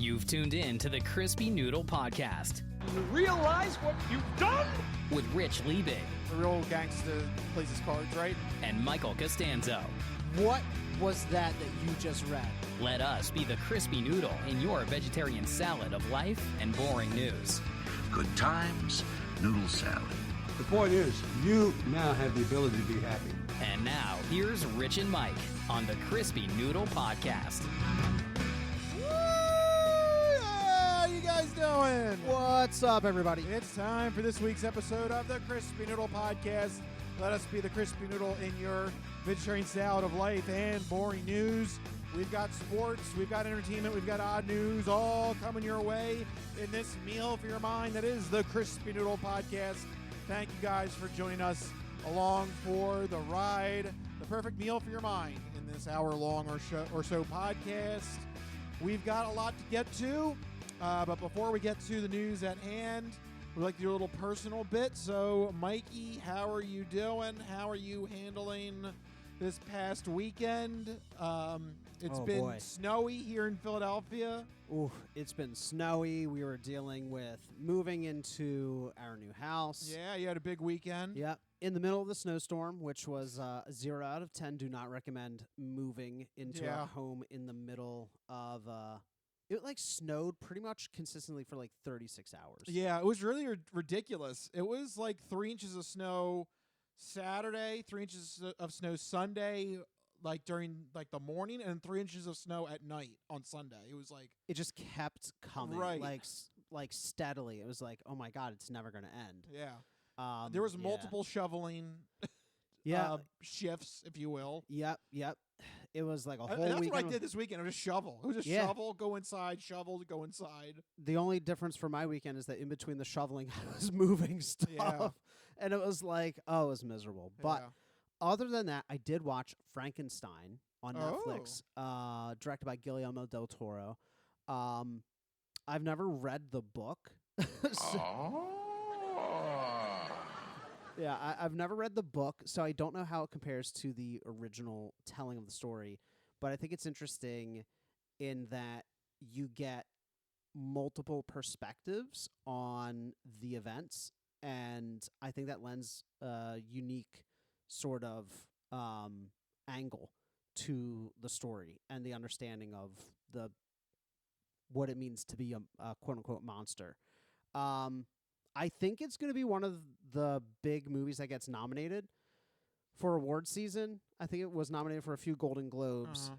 You've tuned in to the Crispy Noodle Podcast. You realize what you've done? With Rich Liebig. A real gangster plays his cards, right? And Michael Costanzo. What was that you just read? Let us be the Crispy Noodle in your vegetarian salad of life and boring news. Good times, noodle salad. The point is, you now have the ability to be happy. And now, here's Rich and Mike on the Crispy Noodle Podcast. How you guys doing? What's up, everybody? It's time for this week's episode of the Crispy Noodle Podcast. Let us be the Crispy Noodle in your vegetarian salad of life and boring news. We've got sports, we've got entertainment, we've got odd news, all coming your way in this meal for your mind that is the Crispy Noodle Podcast. Thank you guys for joining us along for the ride, the perfect meal for your mind in this hour-long or so podcast. We've got a lot to get to, but before we get to the news at hand, we'd like to do a little personal bit. So, Mikey, how are you doing? How are you handling this past weekend? It's been snowy here in Philadelphia. Ooh, it's been snowy. We were dealing with moving into our new house. Yeah, you had a big weekend. Yep. In the middle of the snowstorm, which was 0 out of 10. Do not recommend moving into a home in the middle of... It snowed pretty much consistently for 36 hours. Yeah, it was really ridiculous. It was 3 inches of snow Saturday, 3 inches of snow Sunday, during the morning, and 3 inches of snow at night on Sunday. It was it just kept coming, right, steadily. It was oh my god, it's never going to end. Yeah, there was multiple shoveling, shifts, if you will. Yep. It was a whole that's weekend. what I did this weekend. It was just shovel. It was just shovel, go inside, shovel, go inside. The only difference for my weekend is that in between the shoveling, I was moving stuff. And it was it was miserable. But other than that, I did watch Frankenstein on Netflix, directed by Guillermo del Toro. I've never read the book. Yeah, I've never read the book, so I don't know how it compares to the original telling of the story. But I think it's interesting in that you get multiple perspectives on the events, and I think that lends a unique sort of angle to the story and the understanding of what it means to be a quote-unquote monster. I think it's going to be one of the big movies that gets nominated for award season. I think it was nominated for a few Golden Globes.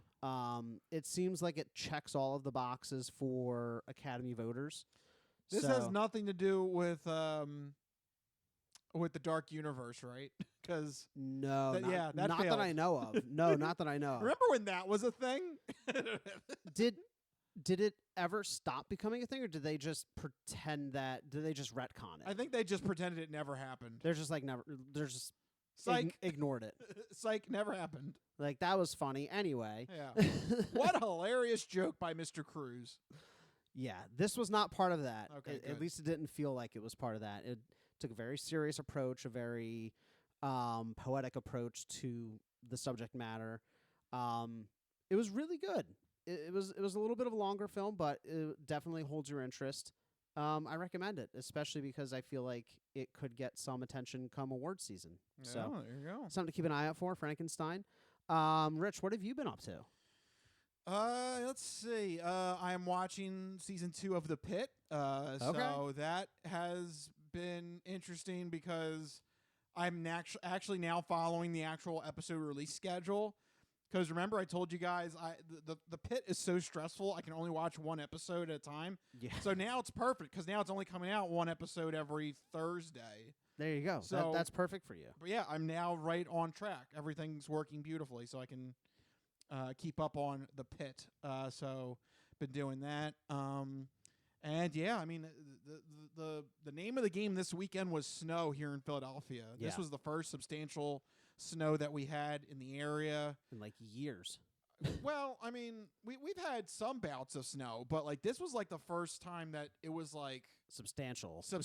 It seems like it checks all of the boxes for Academy voters. This has nothing to do with the Dark Universe, right? Because not that that I know of. No, not that I know of. Remember when that was a thing? Did it ever stop becoming a thing, or did they just pretend that? Did they just retcon it? I think they just pretended it never happened. They're just never. They're just ignored it. Psych, never happened. That was funny anyway. Yeah. What a hilarious joke by Mr. Cruz. Yeah, this was not part of that. Okay, at least it didn't feel like it was part of that. It took a very serious approach, a very poetic approach to the subject matter. It was really good. It was a little bit of a longer film, but it definitely holds your interest. I recommend it, especially because I feel like it could get some attention come award season. Yeah, so there you go. Something to keep an eye out for, Frankenstein. Rich, what have you been up to? Let's see. I am watching season 2 of The Pit. So that has been interesting because I'm actually now following the actual episode release schedule. Because remember, I told you guys the Pit is so stressful. I can only watch one episode at a time. Yeah. So now it's perfect because now it's only coming out one episode every Thursday. There you go. So that's perfect for you. But yeah, I'm now right on track. Everything's working beautifully, so I can keep up on the Pit. So been doing that. And yeah, I mean the name of the game this weekend was snow here in Philadelphia. Yeah. This was the first substantial snow that we had in the area in years. Well, I mean, we've had some bouts of snow, but this was the first time that it was substantial, snow,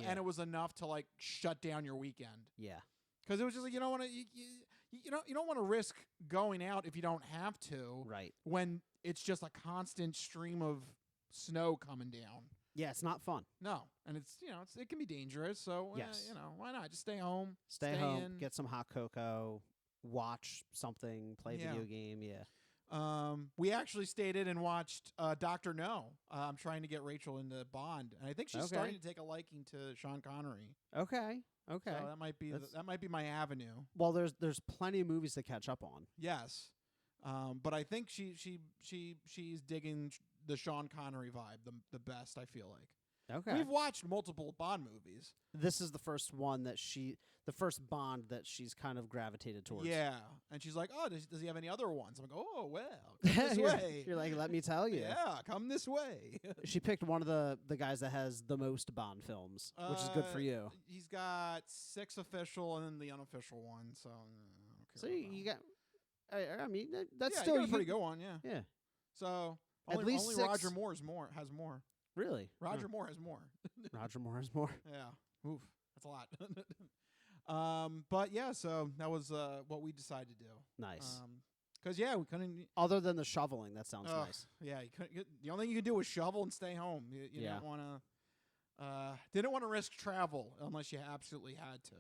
yeah. And it was enough to shut down your weekend. Yeah. Because it was just you don't want to you don't want to risk going out if you don't have to. Right. When it's just a constant stream of snow coming down. Yeah, it's not fun. No, and it's it can be dangerous. So Yes. why not just stay home, Stay home, in. get some hot cocoa, watch something, play a video game. Yeah. We actually stayed in and watched Dr. No. I'm trying to get Rachel into Bond, and I think she's starting to take a liking to Sean Connery. Okay. So that might be my avenue. Well, there's plenty of movies to catch up on. Yes, but I think she's digging the Sean Connery vibe the best. I feel like. Okay. We've watched multiple Bond movies. This is the first Bond that she's kind of gravitated towards. Yeah, and she's like, "Oh, does he have any other ones?" I'm like, "Oh, well, come this way." You're like, let me tell you. Yeah, come this way. She picked one of the guys that has the most Bond films, which is good for you. He's got 6 official and then the unofficial one. So, I don't care. So you got. I mean, that's yeah, still you got a pretty good one. Yeah. Yeah. So At only least 6. Roger Moore has more. Really? Roger Moore has more. Roger Moore has more. Yeah. Oof. That's a lot. But yeah, so that was what we decided to do. Nice. Because we couldn't. Other than the shoveling, that sounds nice. Yeah, you couldn't. The only thing you could do was shovel and stay home. You didn't want to risk travel unless you absolutely had to.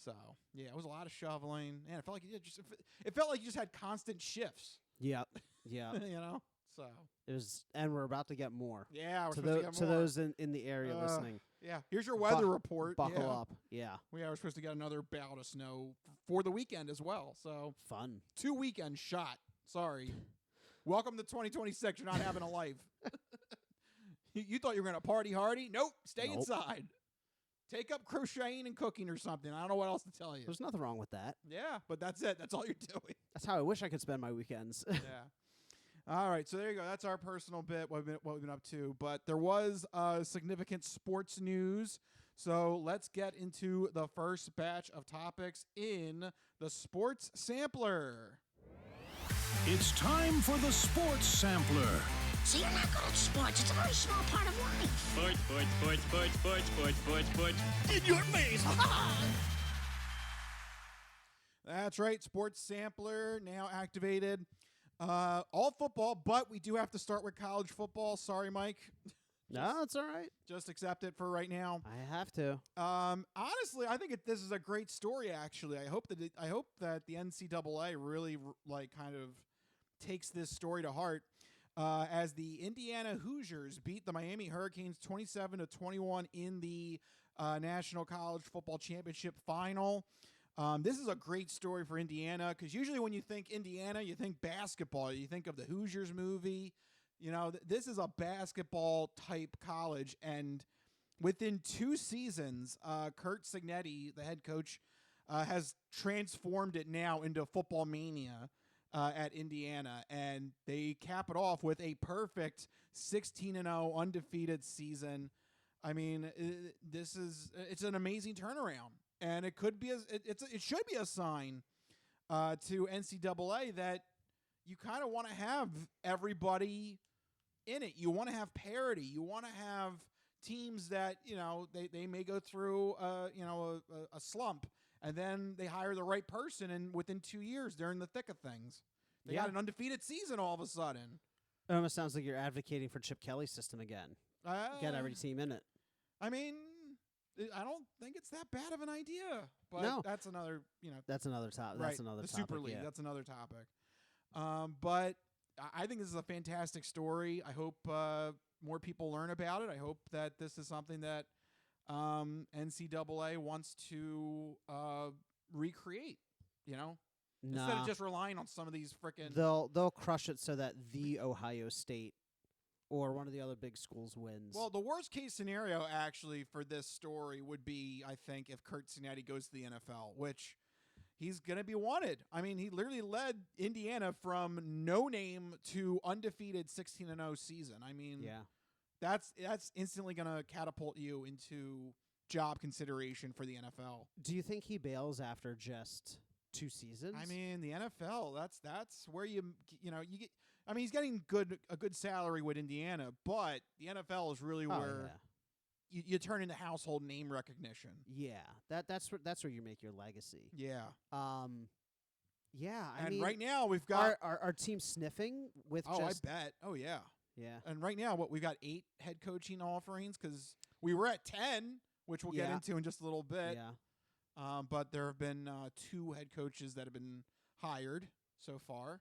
So yeah, it was a lot of shoveling, and it felt like it felt like you just had constant shifts. Yep. Yeah. So it was, and we're about to get more. Yeah, we're to those in the area listening. Yeah, here's your weather report. Buckle up. Yeah. We're supposed to get another bout of snow for the weekend as well. So fun. 2 weekends shot. Sorry. Welcome to 2026. You're not having a life. You thought you were going to party hardy? Nope. Stay inside. Take up crocheting and cooking or something. I don't know what else to tell you. There's nothing wrong with that. Yeah, but that's it. That's all you're doing. That's how I wish I could spend my weekends. Yeah. All right, so there you go. That's our personal bit, what we've been up to. But there was significant sports news. So let's get into the first batch of topics in the Sports Sampler. It's time for the Sports Sampler. So you're not good at sports. It's a very small part of life. Sports. In your face. That's right. Sports Sampler now activated. All football, but we do have to start with college football. Sorry, Mike. No, it's all right. Just accept it for right now. I have to. Honestly, I think this is a great story. Actually, I hope that the NCAA really kind of takes this story to heart. As the Indiana Hoosiers beat the Miami Hurricanes 27-21 in the National College Football Championship final. This is a great story for Indiana because usually when you think Indiana, you think basketball. You think of the Hoosiers movie. This is a basketball type college, and within 2 seasons, Kurt Signetti, the head coach, has transformed it now into football mania at Indiana, and they cap it off with a perfect 16-0 undefeated season. I mean, it's an amazing turnaround. And it could be it should be a sign to NCAA that you kind of want to have everybody in it. You want to have parity. You want to have teams that they may go through a slump, and then they hire the right person, and within 2 years they're in the thick of things. They got an undefeated season all of a sudden. It almost sounds like you're advocating for Chip Kelly's system again. Get every team in it. I mean, I don't think it's that bad of an idea, but no. That's another, That's another topic. Right, that's another the topic. Super League. Yeah. That's another topic. But I think this is a fantastic story. I hope more people learn about it. I hope that this is something that NCAA wants to recreate. Instead of just relying on some of these frickin' They'll crush it so that the Ohio State or one of the other big schools wins. Well, the worst case scenario actually for this story would be, I think, if Kurt Signetti goes to the NFL, which he's going to be wanted. I mean, he literally led Indiana from no name to undefeated 16-0 season. I mean, that's instantly going to catapult you into job consideration for the NFL. Do you think he bails after just 2 seasons? I mean, the NFL, that's where you get. I mean, he's getting a good salary with Indiana, but the NFL is really where you turn into household name recognition. Yeah, that's where you make your legacy. Yeah. Yeah. I mean, right now we've got our team sniffing with. I bet. Oh yeah. Yeah. And right now, we've got 8 head coaching offerings because we were at 10, which we'll get into in just a little bit. Yeah. But there have been 2 head coaches that have been hired so far.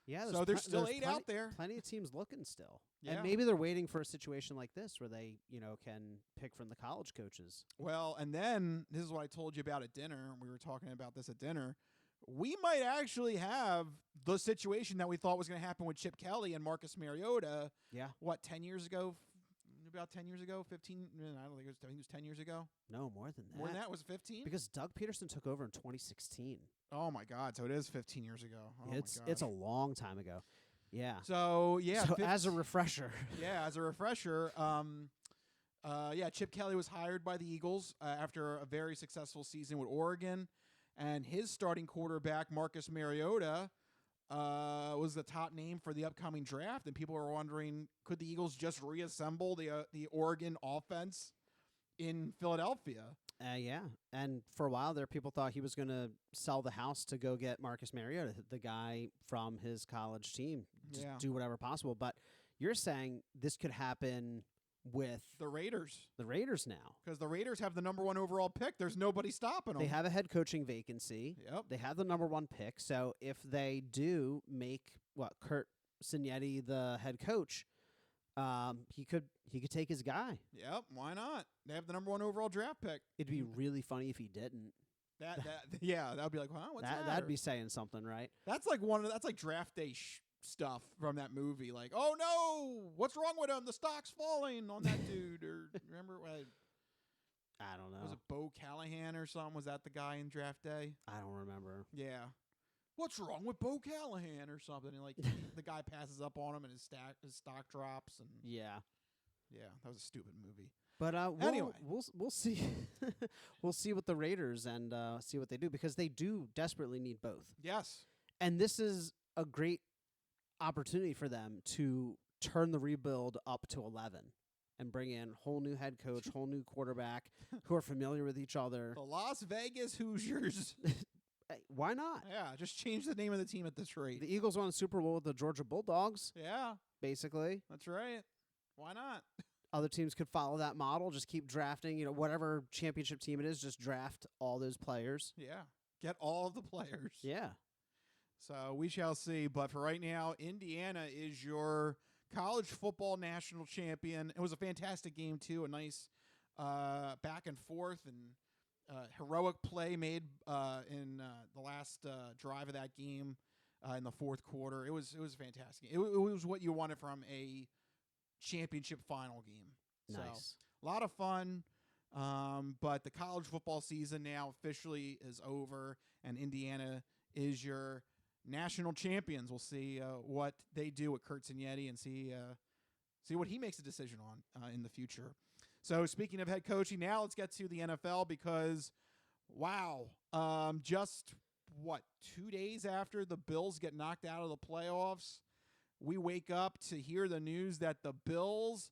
Yeah. So there's still 8 out there. Plenty of teams looking still. Yeah. And maybe they're waiting for a situation like this where they, can pick from the college coaches. Well, and then this is what I told you about at dinner. We were talking about this at dinner. We might actually have the situation that we thought was going to happen with Chip Kelly and Marcus Mariota. Yeah. What, 10 years ago? About 10 years ago? 15? I don't think it was 10 years ago. No, more than that. More than that? Was it 15? Because Doug Peterson took over in 2016. Oh, my God. So it is 15 years ago. Oh It's a long time ago. Yeah. So, yeah. So as a refresher. Yeah, as a refresher, Chip Kelly was hired by the Eagles after a very successful season with Oregon. And his starting quarterback, Marcus Mariota, was the top name for the upcoming draft. And people are wondering, could the Eagles just reassemble the Oregon offense in Philadelphia? Yeah. And for a while there, people thought he was going to sell the house to go get Marcus Mariota, the guy from his college team, just do whatever possible. But you're saying this could happen with the Raiders. The Raiders now. Because the Raiders have the number 1 overall pick. There's nobody stopping them. They have a head coaching vacancy. Yep. They have the number 1 pick. So if they do make Kurt Signetti the head coach, he could take his guy. Yep, why not? They have the number 1 overall draft pick. It'd be really funny if he didn't. That would be like, huh? What's that? That'd be saying something, right? That's like that's like draft day stuff from that movie. Like, oh no, what's wrong with him? The stock's falling on that dude. Or remember, I don't know. Was it Bo Callahan or something? Was that the guy in draft day? I don't remember. Yeah. What's wrong with Bo Callahan or something? And like the guy passes up on him and his stock drops. And yeah, that was a stupid movie. But anyway, we'll see. We'll see what the Raiders and see what they do, because they do desperately need both. Yes. And this is a great opportunity for them to turn the rebuild up to 11 and bring in whole new head coach, whole new quarterback who are familiar with each other. The Las Vegas Hoosiers. Why not? Yeah, just change the name of the team at this rate. The Eagles won a Super Bowl with the Georgia Bulldogs. Yeah. Basically. That's right. Why not? Other teams could follow that model, just keep drafting, whatever championship team it is, just draft all those players. Yeah. Get all of the players. Yeah. So we shall see. But for right now, Indiana is your college football national champion. It was a fantastic game, too. A nice back and forth and heroic play made in the last drive of that game in the fourth quarter. It was fantastic. It was what you wanted from a championship final game. Nice. So, a lot of fun. But the college football season now officially is over, and Indiana is your national champions. We'll see what they do with Kurt Signetti and see what he makes a decision on in the future. So speaking of head coaching, now let's get to the NFL because, wow, just 2 days after the Bills get knocked out of the playoffs, we wake up to hear the news that the Bills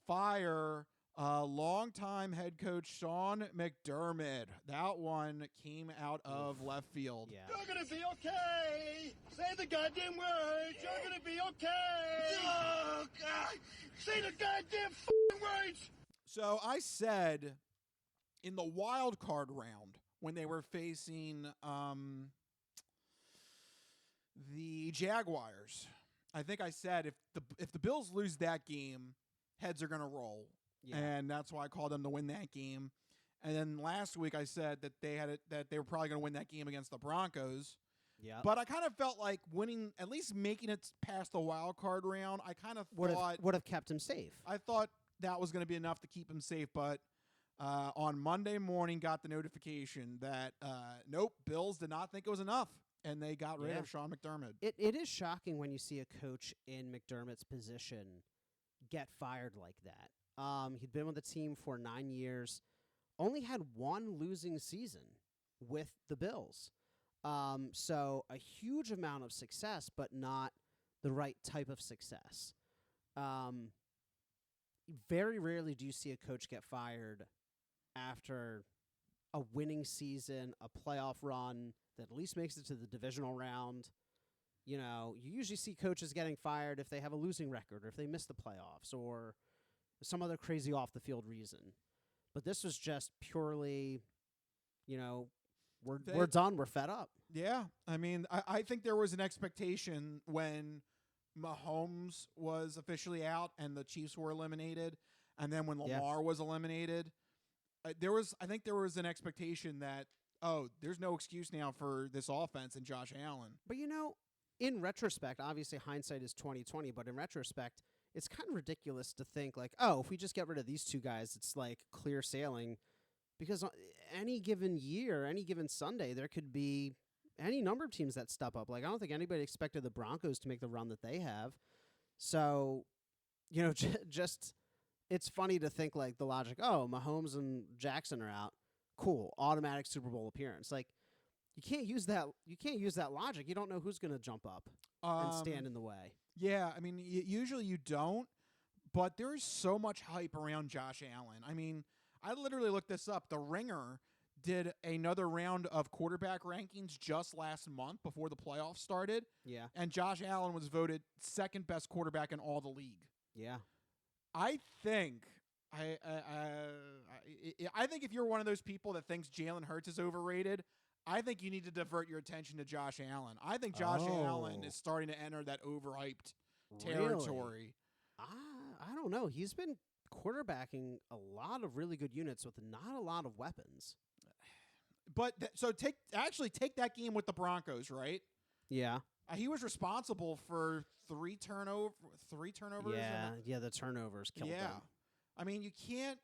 fire longtime head coach Sean McDermott. That one came out of left field. Yeah. You're going to be okay. Say the goddamn words. You're going to be okay. Oh, God. Say the goddamn words. So I said in the wild card round when they were facing the Jaguars, I think I said if the Bills lose that game, heads are going to roll. Yeah. And that's why I called them to win that game. And then last week I said that they were probably going to win that game against the Broncos. Yeah. But I kind of felt like winning, at least making it past the wild card round, I kind of would have kept him safe. I thought that was going to be enough to keep him safe, but on Monday morning got the notification that nope, Bills did not think it was enough, and they got rid of Sean McDermott. It is shocking when you see a coach in McDermott's position get fired like that. He'd been with the team for 9 years, only had one losing season with the Bills. So a huge amount of success, but not the right type of success. Very rarely do you see a coach get fired after a winning season, a playoff run that at least makes it to the divisional round. You know, you usually see coaches getting fired if they have a losing record or if they miss the playoffs or some other crazy off-the-field reason. But this was just purely, you know, we're done. We're fed up. Yeah. I mean, I think there was an expectation when Mahomes was officially out and the Chiefs were eliminated, and then when Lamar was eliminated, I think there was an expectation that, oh, there's no excuse now for this offense and Josh Allen. But, you know, in retrospect, obviously hindsight is 20/20, but in retrospect, it's kind of ridiculous to think like, oh, if we just get rid of these two guys, it's like clear sailing. Because any given year, any given Sunday, there could be any number of teams that step up. Like, I don't think anybody expected the Broncos to make the run that they have. So, you know, just it's funny to think like the logic, oh, Mahomes and Jackson are out. Cool, automatic Super Bowl appearance. Like, you can't use that. You can't use that logic. You don't know who's going to jump up and stand in the way. Yeah, I mean, usually you don't, but there is so much hype around Josh Allen. I mean, I literally looked this up. The Ringer did another round of quarterback rankings just last month before the playoffs started. Yeah. And Josh Allen was voted second best quarterback in all the league. Yeah. I think I think if you're one of those people that thinks Jalen Hurts is overrated, I think you need to divert your attention to Josh Allen. I think Josh Allen is starting to enter that overhyped territory. I don't know. He's been quarterbacking a lot of really good units with not a lot of weapons. But take that game with the Broncos, right? Yeah. He was responsible for three turnovers. Yeah, the turnovers killed them. I mean, you can't.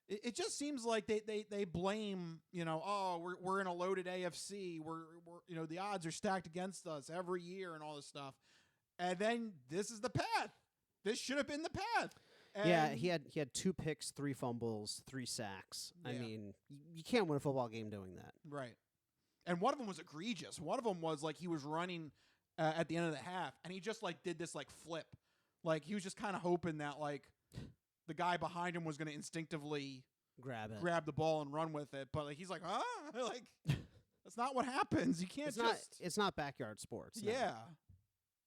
It just seems like they blame, you know, oh, we're in a loaded AFC. We're you know, the odds are stacked against us every year and all this stuff. And then this is the path. This should have been the path. And yeah, he had 2 picks, 3 fumbles, 3 sacks. Yeah. I mean, you can't win a football game doing that. Right. And one of them was egregious. One of them was like he was running at the end of the half, and he just like did this like flip. Like he was just kind of hoping that like the guy behind him was going to instinctively grab the ball and run with it. But like he's like, like that's not what happens. You can't It's not backyard sports. No. Yeah.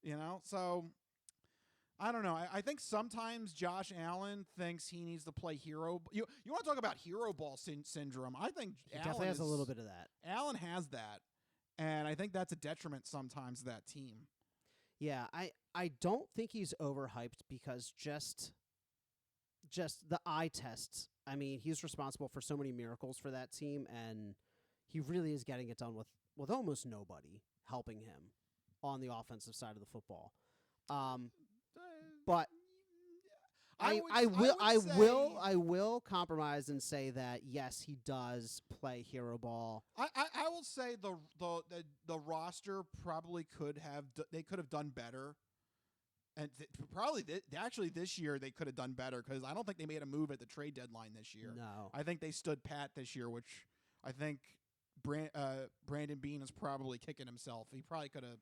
You know, so I don't know. I think sometimes Josh Allen thinks he needs to play hero. You want to talk about hero ball syndrome? I think He definitely has a little bit of that. Allen has that, and I think that's a detriment sometimes to that team. Yeah, I don't think he's overhyped because just the eye tests. I mean, he's responsible for so many miracles for that team, and he really is getting it done with almost nobody helping him on the offensive side of the football. But I will compromise and say that yes, he does play hero ball. I will say the roster probably could have done better, and actually this year they could have done better because I don't think they made a move at the trade deadline this year. No, I think they stood pat this year, which I think Brandon Beane is probably kicking himself. He probably could have.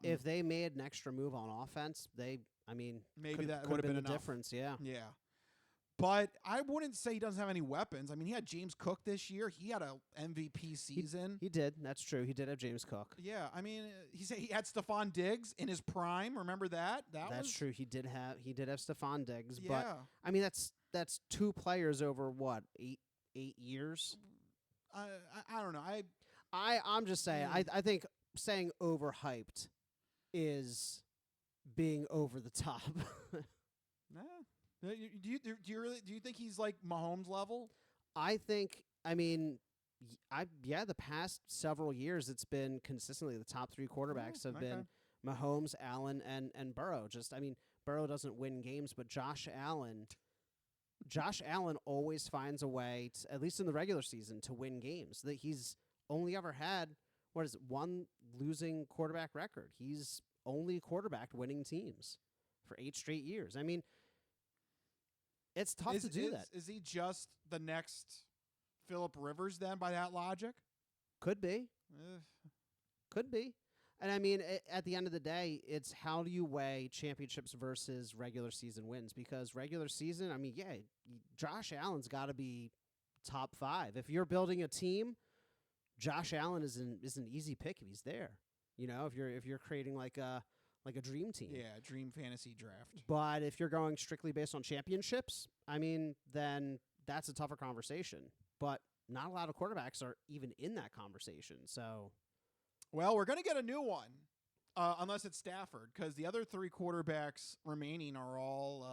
If they made an extra move on offense, maybe that would have been the enough. difference. Yeah. But I wouldn't say he doesn't have any weapons. I mean, he had James Cook this year. He had a MVP season. He did. That's true. He did have James Cook. Yeah, I mean, he had Stephon Diggs in his prime. Remember that? That's true. He did have Stephon Diggs. Yeah. But I mean, that's 2 players over what 8 years. I don't know. I'm just saying. I think saying overhyped is being over the top. Do you think he's like Mahomes level? I think. I mean, the past several years it's been consistently the top 3 quarterbacks have been Mahomes, Allen, and Burrow. Burrow doesn't win games, but Josh Allen always finds a way, at least in the regular season, to win games. That he's only ever had, 1 losing quarterback record. He's only quarterbacked winning teams for 8 straight years. I mean, it's tough to do that. Is he just the next Phillip Rivers then, by that logic? Could be. Could be. And I mean, at the end of the day, it's how do you weigh championships versus regular season wins? Because regular season, I mean, Josh Allen's got to be top 5. If you're building a team, Josh Allen is an easy pick if he's there. You know, if you're creating like a dream team. Yeah, dream fantasy draft. But if you're going strictly based on championships, I mean, then that's a tougher conversation. But not a lot of quarterbacks are even in that conversation. So, Well, we're going to get a new one, unless it's Stafford, because the other 3 quarterbacks remaining are all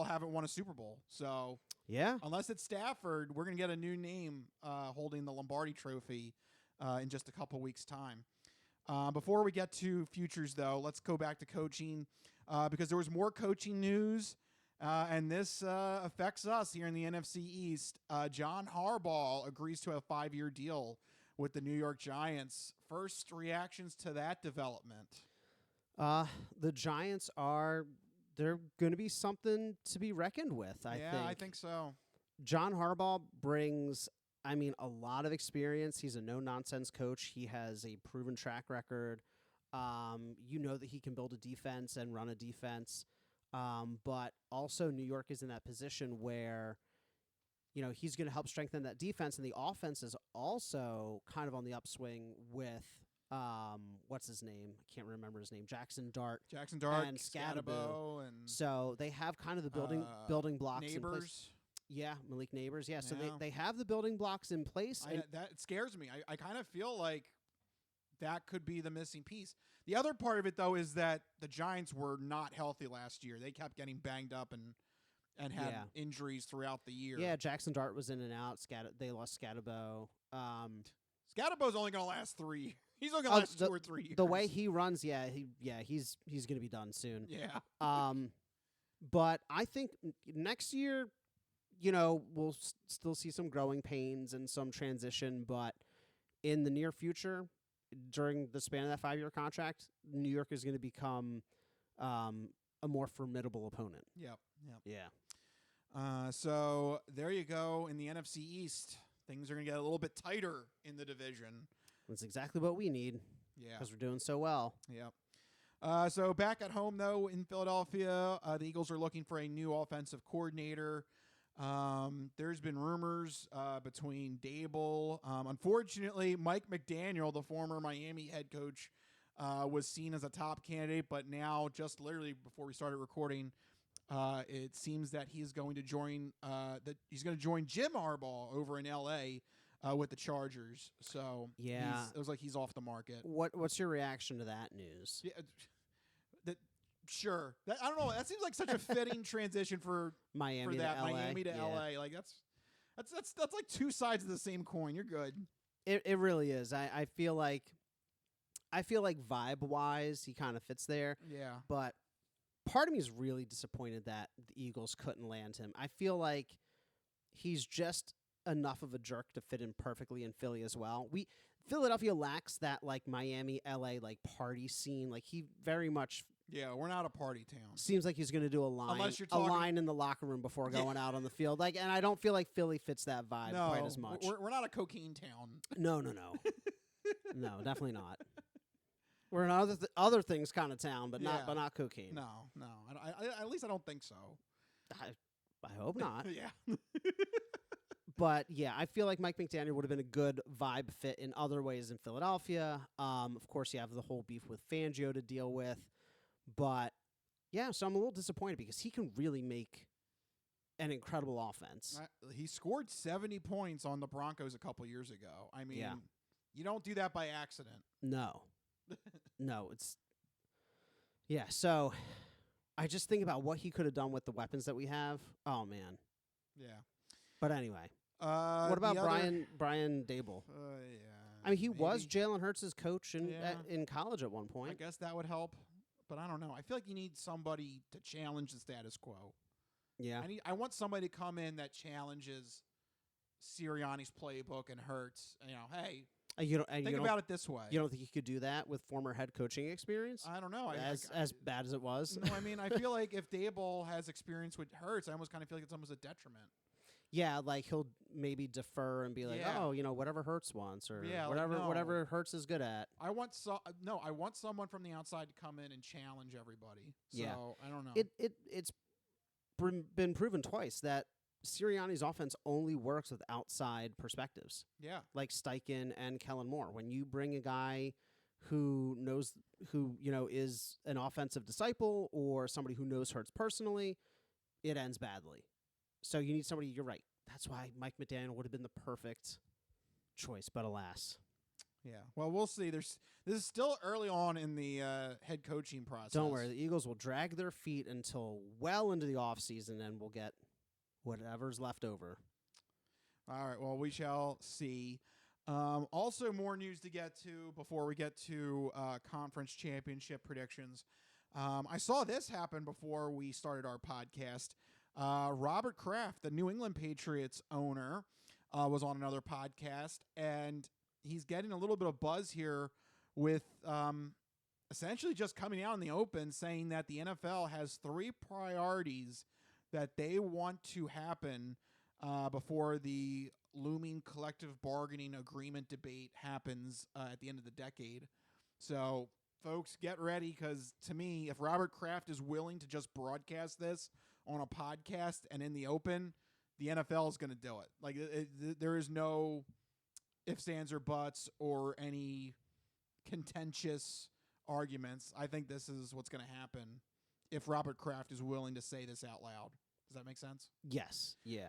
haven't won a Super Bowl. So, yeah. unless it's Stafford, we're going to get a new name holding the Lombardi Trophy in just a couple weeks' time. Before we get to futures, though, let's go back to coaching because there was more coaching news, and this affects us here in the NFC East. John Harbaugh agrees to a 5-year deal with the New York Giants. First reactions to that development? The Giants they're going to be something to be reckoned with, I think. Yeah, I think so. John Harbaugh brings, I mean, a lot of experience. He's a no-nonsense coach. He has a proven track record. You know that he can build a defense and run a defense. But also New York is in that position where, you know, he's going to help strengthen that defense, and the offense is also kind of on the upswing with what's his name? I can't remember his name. Jackson Dart, and Scatterbo, and so they have kind of the building blocks in place. Neighbors. Yeah, Malik Neighbors. Yeah, so Yeah. they have the building blocks in place. That scares me. I kind of feel like that could be the missing piece. The other part of it, though, is that the Giants were not healthy last year. They kept getting banged up and had injuries throughout the year. Yeah, Jackson Dart was in and out. They lost Scatterbo. Scatterbo's only going to last 3. He's only going to last 2 or 3 years. The way he runs, he's going to be done soon. Yeah. But I think next year, you know, we'll still see some growing pains and some transition, but in the near future, during the span of that 5-year contract, New York is going to become a more formidable opponent. Yep. Yeah. So there you go. In the NFC East, things are going to get a little bit tighter in the division. That's exactly what we need. Yeah. Because we're doing so well. Yep. So back at home, though, in Philadelphia, the Eagles are looking for a new offensive coordinator. There's been rumors between Dable. Unfortunately, Mike McDaniel, the former Miami head coach, was seen as a top candidate, but now, just literally before we started recording, it seems that he's going to join Jim Harbaugh over in L.A. With the Chargers. So yeah, it was like he's off the market. What's your reaction to that news? Yeah. Sure. I don't know. That seems like such a fitting transition for Miami to LA. Miami to LA. Like that's like 2 sides of the same coin. You're good. It really is. I feel like vibe wise he kind of fits there. Yeah. But part of me is really disappointed that the Eagles couldn't land him. I feel like he's just enough of a jerk to fit in perfectly in Philly as well. Philadelphia lacks that like Miami, LA like party scene. Like he very much we're not a party town. Seems like he's going to do a line in the locker room before going out on the field. Like, and I don't feel like Philly fits that vibe quite as much. We're not a cocaine town. No. No, definitely not. We're an other things kind of town, but not cocaine. No. At least I don't think so. I hope not. Yeah. But yeah, I feel like Mike McDaniel would have been a good vibe fit in other ways in Philadelphia. Of course, you have the whole beef with Fangio to deal with. But yeah, so I'm a little disappointed because he can really make an incredible offense. He scored 70 points on the Broncos a couple years ago. I mean, you don't do that by accident. No. So I just think about what he could have done with the weapons that we have. Oh, man. Yeah. But anyway. What about Brian Dable? Yeah. I mean, he was Jalen Hurts' coach in college at one point. I guess that would help, but I don't know. I feel like you need somebody to challenge the status quo. Yeah. I want somebody to come in that challenges Sirianni's playbook and Hurts. You know, hey, think about it this way. You don't think you could do that with former head coaching experience? I don't know. As bad as it was? No, I mean, I feel like if Dable has experience with Hurts, I almost kind of feel like it's almost a detriment. Yeah, like he'll maybe defer and be like, whatever Hurts wants or whatever Hurts is good at. I want someone from the outside to come in and challenge everybody. So I don't know. It's been proven twice that Sirianni's offense only works with outside perspectives, Yeah. like Steichen and Kellen Moore. When you bring a guy who is an offensive disciple or somebody who knows Hurts personally, it ends badly. So you need somebody. You're right. That's why Mike McDaniel would have been the perfect choice, but alas. Yeah. Well, we'll see. This is still early on in the head coaching process. Don't worry. The Eagles will drag their feet until well into the offseason, and we'll get whatever's left over. All right. Well, we shall see. Also, more news to get to before we get to conference championship predictions. I saw this happen before we started our podcast. Robert Kraft, the New England Patriots owner, was on another podcast, and he's getting a little bit of buzz here with essentially just coming out in the open saying that the NFL has 3 priorities that they want to happen before the looming collective bargaining agreement debate happens at the end of the decade. So, folks, get ready, because to me, if Robert Kraft is willing to just broadcast this on a podcast and in the open, the NFL is going to do it. Like, there is no ifs, ands, or buts or any contentious arguments. I think this is what's going to happen if Robert Kraft is willing to say this out loud. Does that make sense? Yes. Yeah.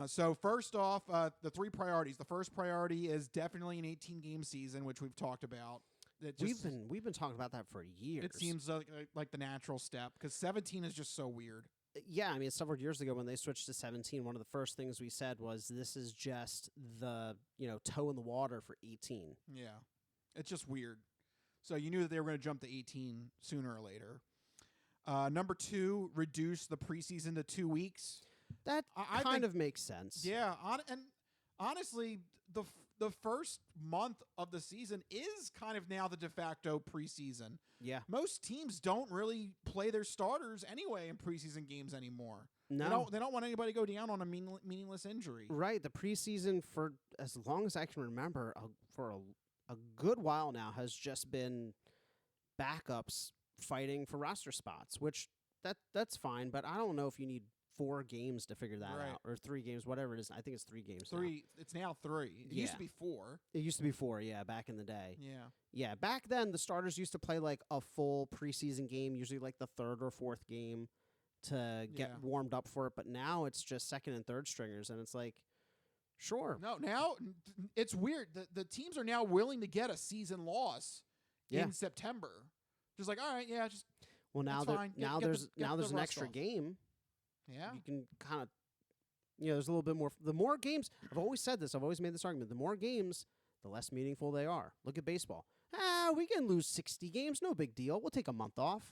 So first off, the 3 priorities. The first priority is definitely an 18-game season, which we've talked about. We've been talking about that for years. It seems like the natural step, because 17 is just so weird. Yeah, I mean, several years ago when they switched to 17, one of the first things we said was this is just the toe in the water for 18. Yeah, it's just weird. So you knew that they were going to jump to 18 sooner or later. Number 2, reduce the preseason to 2 weeks. That I kind think, of makes sense. Yeah, and honestly, the first month of the season is kind of now the de facto preseason. Yeah. Most teams don't really play their starters anyway in preseason games anymore. No. They don't want anybody to go down on a meaningless injury. Right. The preseason, for as long as I can remember, for a good while now, has just been backups fighting for roster spots, which that's fine, but I don't know if you need 4 games to figure that out, or 3 games, whatever it is. I think it's 3 games. 3. Now. It's now 3. It used to be 4. It used to be 4, yeah, back in the day. Yeah. Yeah, back then the starters used to play like a full preseason game, usually like the 3rd or 4th game to get warmed up for it, but now it's just 2nd and 3rd stringers, and it's like, sure. No, now it's weird. The teams are now willing to get a season loss in September. Just like, all right, yeah, just well, now there's an extra game. Yeah. You can kind of, there's a little bit more. The more games, I've always said this, I've always made this argument, the more games, the less meaningful they are. Look at baseball. We can lose 60 games, no big deal. We'll take a month off.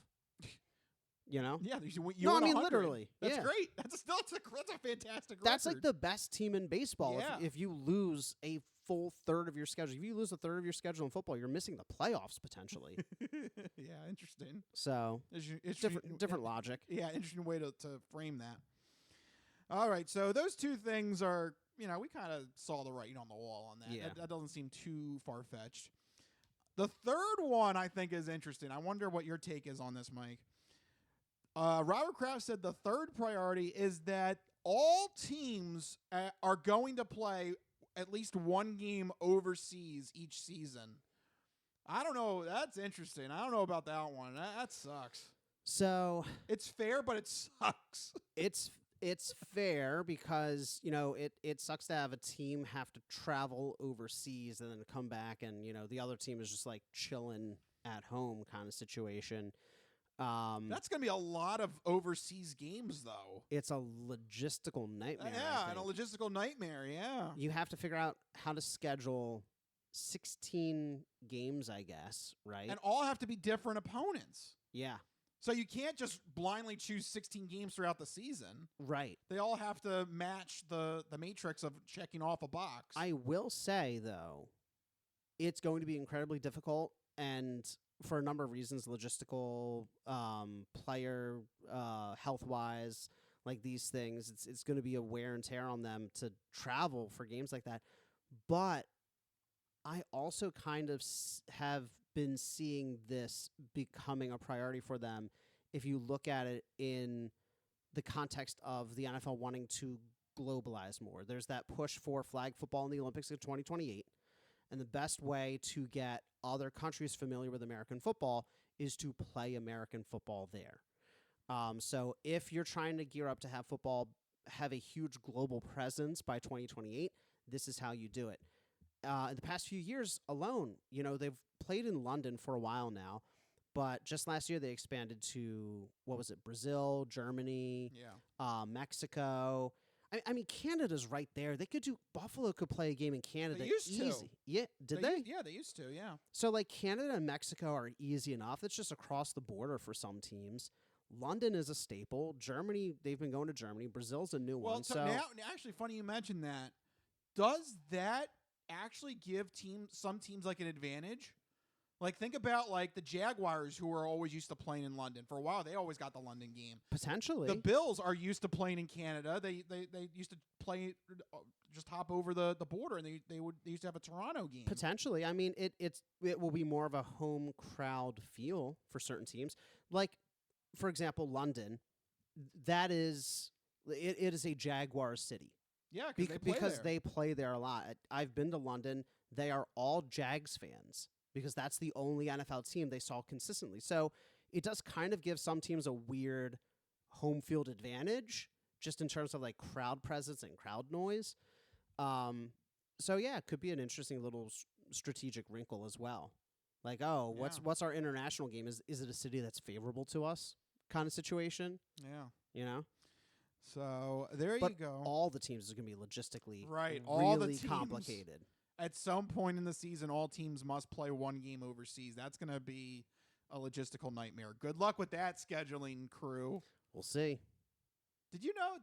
Yeah, no, I mean, literally. That's great. That's a fantastic That's record. like the best team in baseball. Yeah. If you lose a full third of your schedule, if you lose a third of your schedule in football, you're missing the playoffs potentially. Yeah, interesting. So different logic. Yeah, interesting way to frame that. All right, so those 2 things are, we kind of saw the writing on the wall on that. Yeah. That doesn't seem too far-fetched. The third one I think is interesting. I wonder what your take is on this, Mike. Robert Kraft said the third priority is that all teams are going to play at least 1 game overseas each season. I don't know. That's interesting. I don't know about that one. That sucks. So it's fair, but it sucks. It's fair because, it sucks to have a team have to travel overseas and then come back and, the other team is just like chilling at home kind of situation. That's going to be a lot of overseas games, though. It's a logistical nightmare. Yeah, and a logistical nightmare, yeah. You have to figure out how to schedule 16 games, I guess, right? And all have to be different opponents. Yeah. So you can't just blindly choose 16 games throughout the season. Right. They all have to match the matrix of checking off a box. I will say, though, it's going to be incredibly difficult, and for a number of reasons, logistical, player, health-wise, like these things, it's going to be a wear and tear on them to travel for games like that. But I also kind of have been seeing this becoming a priority for them if you look at it in the context of the NFL wanting to globalize more. There's that push for flag football in the Olympics in 2028. And the best way to get other countries familiar with American football is to play American football there. So if you're trying to gear up to have football have a huge global presence by 2028, this is how you do it. In the past few years alone, they've played in London for a while now, but just last year they expanded to, Brazil, Germany, Mexico. I mean, Canada's right there. Buffalo could play a game in Canada easy. Yeah, did they? Yeah, they used to, yeah. So, Canada and Mexico are easy enough. It's just across the border for some teams. London is a staple. Germany, they've been going to Germany. Brazil's a new one. So now, actually, funny you mentioned that. Does that actually give some teams an advantage? Think about the Jaguars, who are always used to playing in London. For a while, they always got the London game. Potentially. The Bills are used to playing in Canada. They used to play, just hop over the border, and they used to have a Toronto game. Potentially. I mean, it will be more of a home crowd feel for certain teams. For example, London, it is a Jaguars city. Yeah, because they play there a lot. I've been to London. They are all Jags fans because that's the only NFL team they saw consistently. So it does kind of give some teams a weird home field advantage just in terms of crowd presence and crowd noise. So yeah, it could be an interesting little strategic wrinkle as well. What's our international game? Is it a city that's favorable to us kind of situation? Yeah. So there you go. All the teams are going to be logistically really all the teams, complicated. At some point in the season, all teams must play one game overseas. That's going to be a logistical nightmare. Good luck with that, scheduling crew. We'll see. Did you know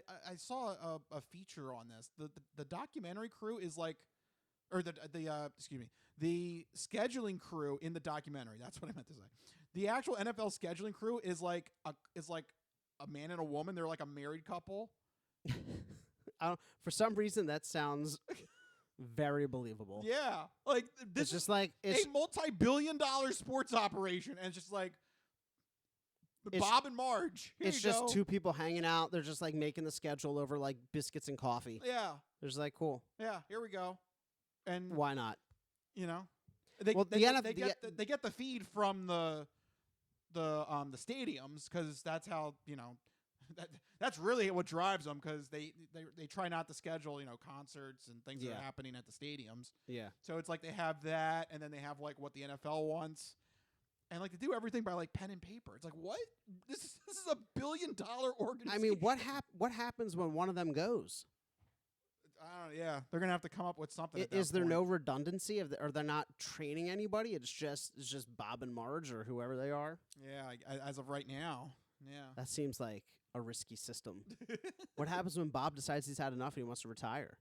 I saw a feature on this? The documentary crew is the scheduling crew in the documentary. That's what I meant to say. The actual NFL scheduling crew is like a man and a woman. They're like a married couple. For some reason, that sounds very believable. Yeah, this is just a multi-billion-dollar sports operation, and it's just Bob and Marge. Here it's you just go. two people hanging out. They're just making the schedule over biscuits and coffee. Yeah, they're just cool. Yeah, here we go. And why not? They get the feed from the stadiums because that's how that's really what drives them because they try not to schedule concerts and things that are happening at the stadiums. Yeah. So it's they have that, and then they have what the NFL wants, and they do everything by pen and paper. It's what? This is $1 billion organization. I mean, what happens when one of them goes? Yeah, they're gonna have to come up with something. Is there no redundancy? Are they not training anybody? It's just Bob and Marge or whoever they are. Yeah, as of right now. Yeah, that seems like a risky system. What happens when Bob decides he's had enough and he wants to retire?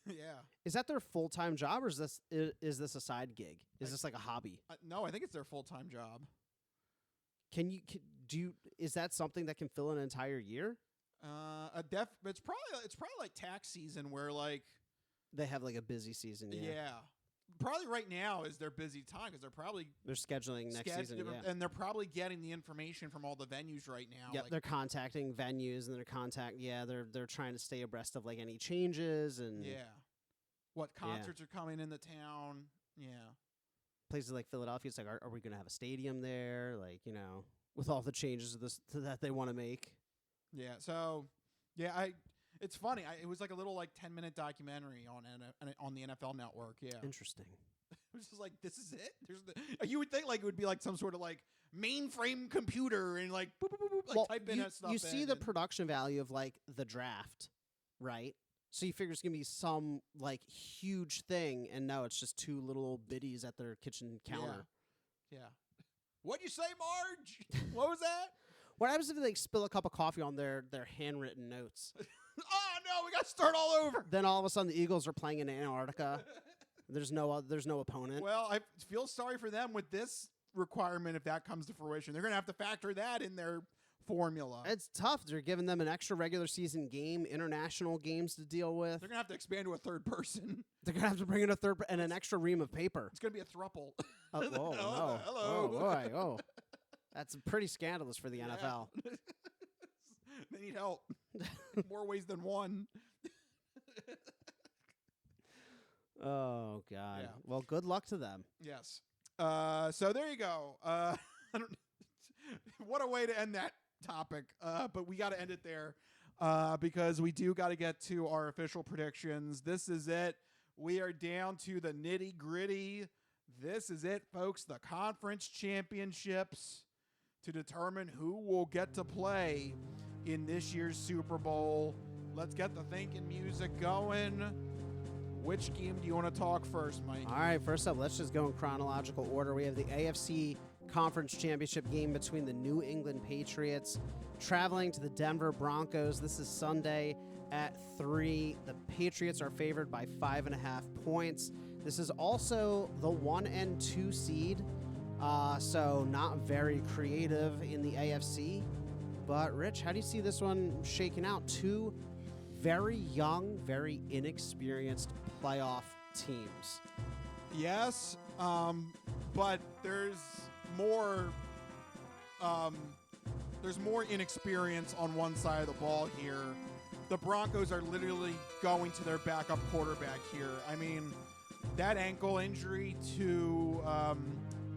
Yeah, is that their full-time job or is this a side gig? Is this a hobby? No, I think it's their full-time job. Is that something that can fill an entire year? It's probably tax season where they have a busy season. Yeah. Probably right now is their busy time because they're scheduling next season. Yeah. And they're probably getting the information from all the venues right now. Yeah, they're contacting venues and they're trying to stay abreast of any changes and what concerts are coming into town. Yeah. Places like Philadelphia, it's are we going to have a stadium there? With all the changes that they want to make. Yeah, so it's funny. It was a little 10-minute documentary on the NFL Network. Yeah, interesting. It was just this is it. You would think it would be some sort of mainframe computer and boop, boop, boop, boop, type in that stuff. You see the production value of the draft, right? So you figure it's gonna be some huge thing, and no, it's just two little old biddies at their kitchen counter. Yeah. What'd you say, Marge? What was that? What happens if they spill a cup of coffee on their handwritten notes? Oh no, we got to start all over. Then all of a sudden the Eagles are playing in Antarctica. There's no opponent. Well, I feel sorry for them with this requirement if that comes to fruition. They're going to have to factor that in their formula. It's tough. They're giving them an extra regular season game, international games to deal with. They're going to have to expand to a third person. They're going to have to bring in a third and an extra ream of paper. It's going to be a thruple. Hello. Oh boy. Oh. That's pretty scandalous for the NFL. They need help. More ways than one. Oh, God. Yeah. Well, good luck to them. Yes. So there you go. What a way to end that topic. But we got to end it there because we do got to get to our official predictions. This is it. We are down to the nitty gritty. This is it, folks. The conference championships to determine who will get to play in this year's Super Bowl. Let's get the thinking music going. Which game do you want to talk first, Mike? All right, first up, let's just go in chronological order. We have the AFC Conference Championship game between the New England Patriots traveling to the Denver Broncos. This is Sunday at 3. The Patriots are favored by 5.5 points. This is also the 1 and 2 seed, so not very creative in the AFC. But, Rich, how do you see this one shaking out? Two very young, very inexperienced playoff teams. Yes, but there's more inexperience on one side of the ball here. The Broncos are literally going to their backup quarterback here. I mean, that ankle injury to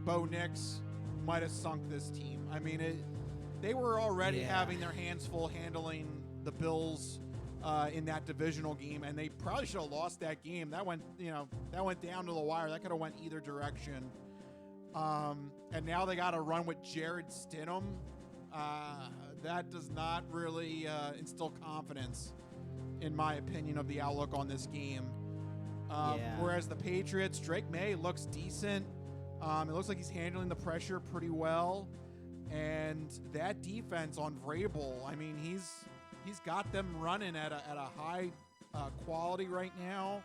Bo Nix might have sunk this team. I mean, they were already having their hands full handling the Bills in that divisional game, and they probably should have lost that game. That went down to the wire. That could have went either direction. And now they got to run with Jared Stidham. That does not really instill confidence, in my opinion, of the outlook on this game. Whereas the Patriots, Drake May looks decent. It looks like he's handling the pressure pretty well. And that defense on Vrabel, I mean, he's got them running at a high quality right now.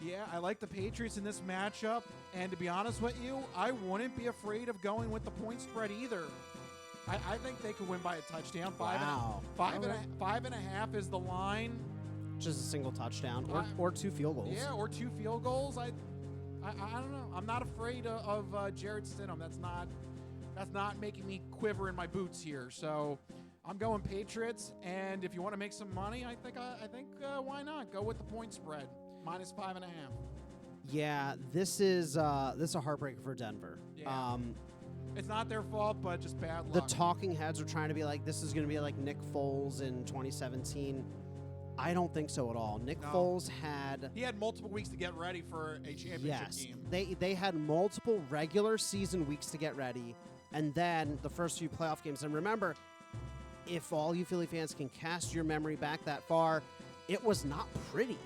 Yeah, I like the Patriots in this matchup. And to be honest with you, I wouldn't be afraid of going with the point spread either. I think they could win by a touchdown. Five and a half is the line. Just a single touchdown or 2 field goals. Yeah, or 2 field goals. I don't know. I'm not afraid of Jared Stidham. That's not making me quiver in my boots here. So I'm going Patriots. And if you want to make some money, I think why not go with the point spread -5.5. Yeah, this is a heartbreaker for Denver. Yeah. It's not their fault, but just bad luck. The talking heads are trying to be like, this is going to be like Nick Foles in 2017. I don't think so at all. Nick Foles had multiple weeks to get ready for a championship game. They had multiple regular season weeks to get ready, and then the first few playoff games. And remember, if all you Philly fans can cast your memory back that far, it was not pretty.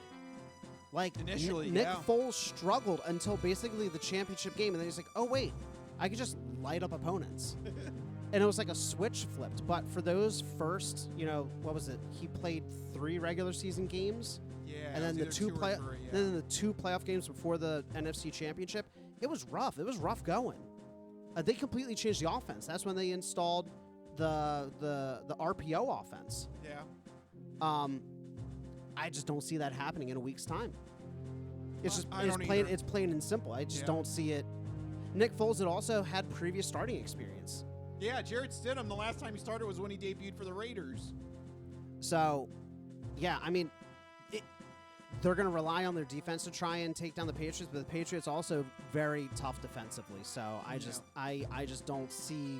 Like, initially, Nick Foles struggled until basically the championship game, and then he's like, oh, wait, I could just light up opponents. And it was like a switch flipped. But for those first, what was it? He played 3 regular season games. Yeah. And then the 2 playoff games before the NFC Championship. It was rough. It was rough going. They completely changed the offense. That's when they installed the RPO offense. Yeah. I just don't see that happening in a week's time. It's plain and simple. I just don't see it. Nick Foles had also had previous starting experience. Yeah, Jared Stidham, the last time he started was when he debuted for the Raiders. So, yeah, I mean, they're going to rely on their defense to try and take down the Patriots, but the Patriots also very tough defensively. So I just don't see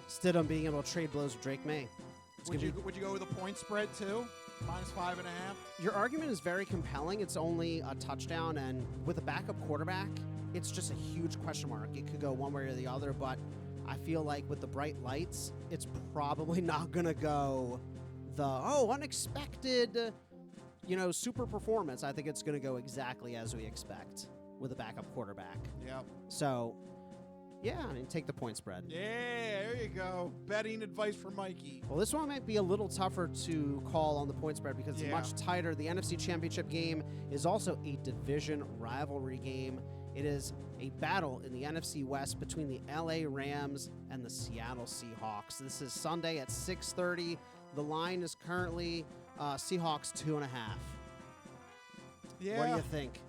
Stidham being able to trade blows with Drake May. Would you go with a point spread too? -5.5? Your argument is very compelling. It's only a touchdown, and with a backup quarterback, it's just a huge question mark. It could go one way or the other, but I feel like with the bright lights, it's probably not going to go the, unexpected, super performance. I think it's going to go exactly as we expect with a backup quarterback. Yep. So, yeah, I mean, take the point spread. Yeah, there you go. Betting advice for Mikey. Well, this one might be a little tougher to call on the point spread because it's much tighter. The NFC Championship game is also a division rivalry game. It is a battle in the NFC West between the LA Rams and the Seattle Seahawks. This is Sunday at 6:30. The line is currently Seahawks 2.5. Yeah. What do you think?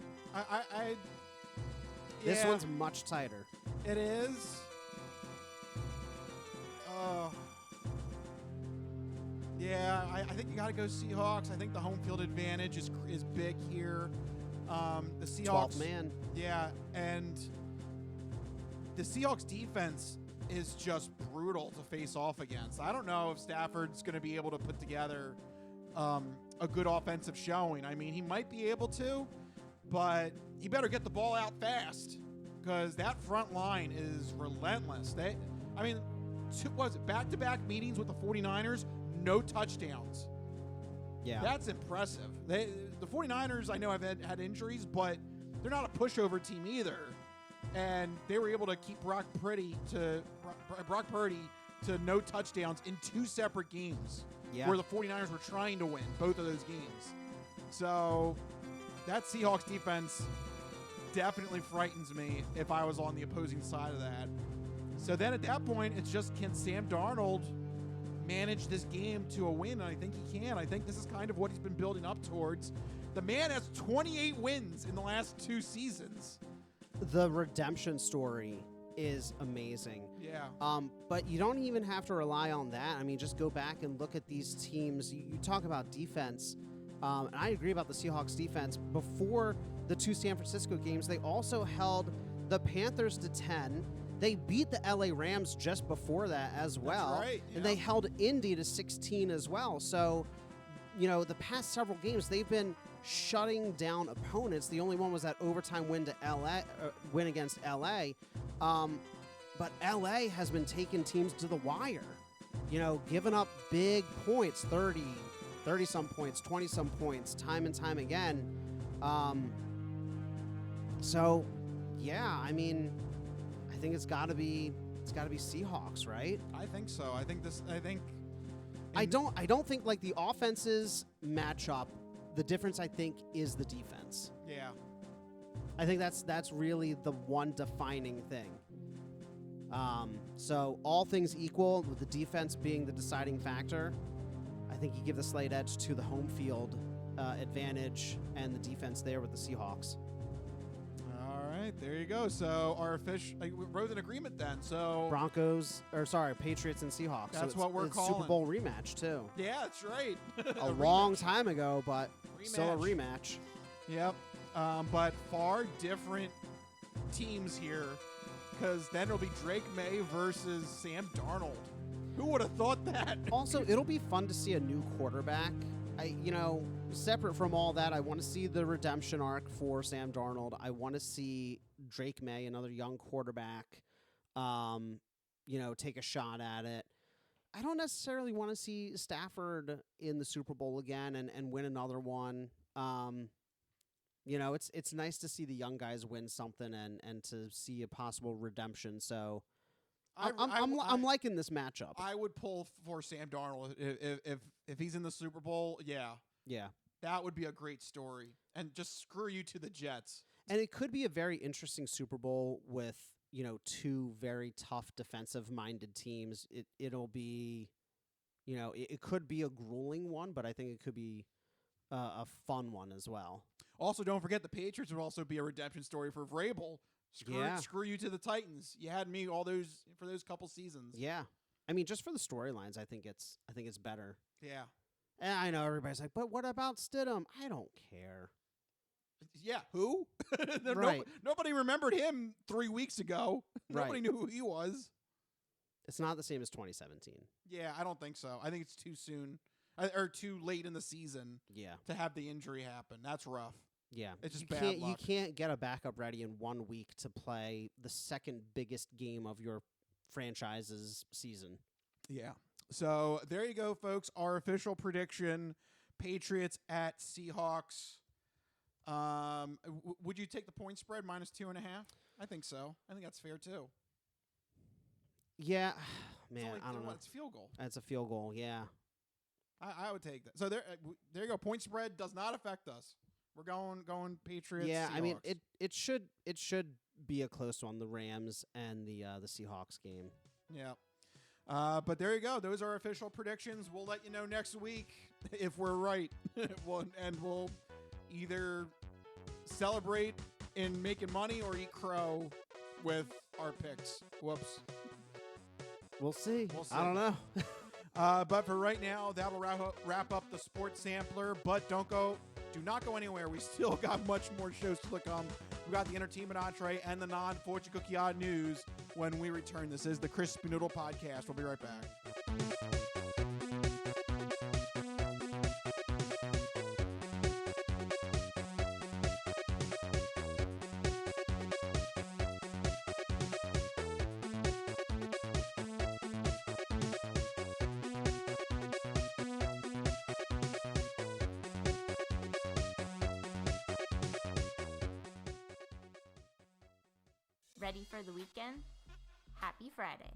This one's much tighter. It is. Yeah, I think you got to go Seahawks. I think the home field advantage is big here. The Seahawks, 12th man. Yeah, and the Seahawks defense is just brutal to face off against. I don't know if Stafford's going to be able to put together a good offensive showing. I mean, he might be able to, but he better get the ball out fast because that front line is relentless. Back-to-back meetings with the 49ers, no touchdowns. Yeah. That's impressive. The 49ers, I know, have had injuries, but they're not a pushover team either. And they were able to keep Brock Purdy to no touchdowns in 2 separate games where the 49ers were trying to win both of those games. So that Seahawks defense definitely frightens me if I was on the opposing side of that. So then at that point, it's just, can Sam Darnold manage this game to a win? And I think he can. I think this is kind of what he's been building up towards. The man has 28 wins in the last 2 seasons. The redemption story is amazing. Yeah. But you don't even have to rely on that. I mean, just go back and look at these teams. You talk about defense, and I agree about the Seahawks defense. Before the 2 San Francisco games, they also held the Panthers to 10. They beat the LA Rams just before that as well. That's right, And they held Indy to 16 as well. So, the past several games, they've been shutting down opponents. The only one was that overtime win against LA. But LA has been taking teams to the wire, giving up big points, 30-some points, 20-some points, time and time again. So, yeah, I mean, I think it's got to be Seahawks, right? I think so. I don't think like the offenses match up. The difference, I think, is the defense. Yeah. I think that's really the one defining thing. So all things equal, with the defense being the deciding factor, I think you give the slight edge to the home field advantage and the defense there with the Seahawks. All right, there you go. So our we wrote an agreement then. So Patriots and Seahawks. That's so what we're it's calling. Super Bowl rematch too. Yeah, that's right. A long time ago, but still a rematch. Yep. But far different teams here, because then it'll be Drake May versus Sam Darnold. Who would have thought that? Also, it'll be fun to see a new quarterback. Separate from all that, I want to see the redemption arc for Sam Darnold. I want to see Drake May, another young quarterback, take a shot at it. I don't necessarily want to see Stafford in the Super Bowl again and win another one. It's nice to see the young guys win something and to see a possible redemption. So I'm liking this matchup. I would pull for Sam Darnold if he's in the Super Bowl. Yeah, that would be a great story. And just screw you to the Jets. And it could be a very interesting Super Bowl with 2 very tough defensive-minded teams. It'll be, it could be a grueling one, but I think it could be a fun one as well. Also, don't forget the Patriots would also be a redemption story for Vrabel. Screw you to the Titans. You had me for those couple seasons. Yeah, I mean, just for the storylines, I think it's better. Yeah, and I know everybody's like, but what about Stidham? I don't care. Yeah, who? Right. Nobody remembered him 3 weeks ago. Nobody knew who he was. It's not the same as 2017. Yeah, I don't think so. I think it's too soon or too late in the season. Yeah. To have the injury happen. That's rough. Yeah. It's just bad luck. You can't get a backup ready in 1 week to play the second biggest game of your franchise's season. Yeah. So there you go, folks. Our official prediction: Patriots at Seahawks. Would you take the point spread -2.5? I think so. I think that's fair too. Yeah, man, I don't know. It's a field goal. It's a field goal. Yeah, I would take that. So there you go. Point spread does not affect us. We're going Patriots. Yeah, Seahawks. I mean it should be a close one. The Rams and the Seahawks game. Yeah. But there you go. Those are our official predictions. We'll let you know next week if we're right. We'll either celebrate in making money or eat crow with our picks. Whoops. We'll see. We'll see. I don't know. But for right now, that'll wrap up the sports sampler. But do not go anywhere. We still got much more shows to come. We got the entertainment entree and the non-fortune cookie odd news when we return. This is the Crispy Noodle Podcast. We'll be right back. Ready for the weekend? Happy Friday.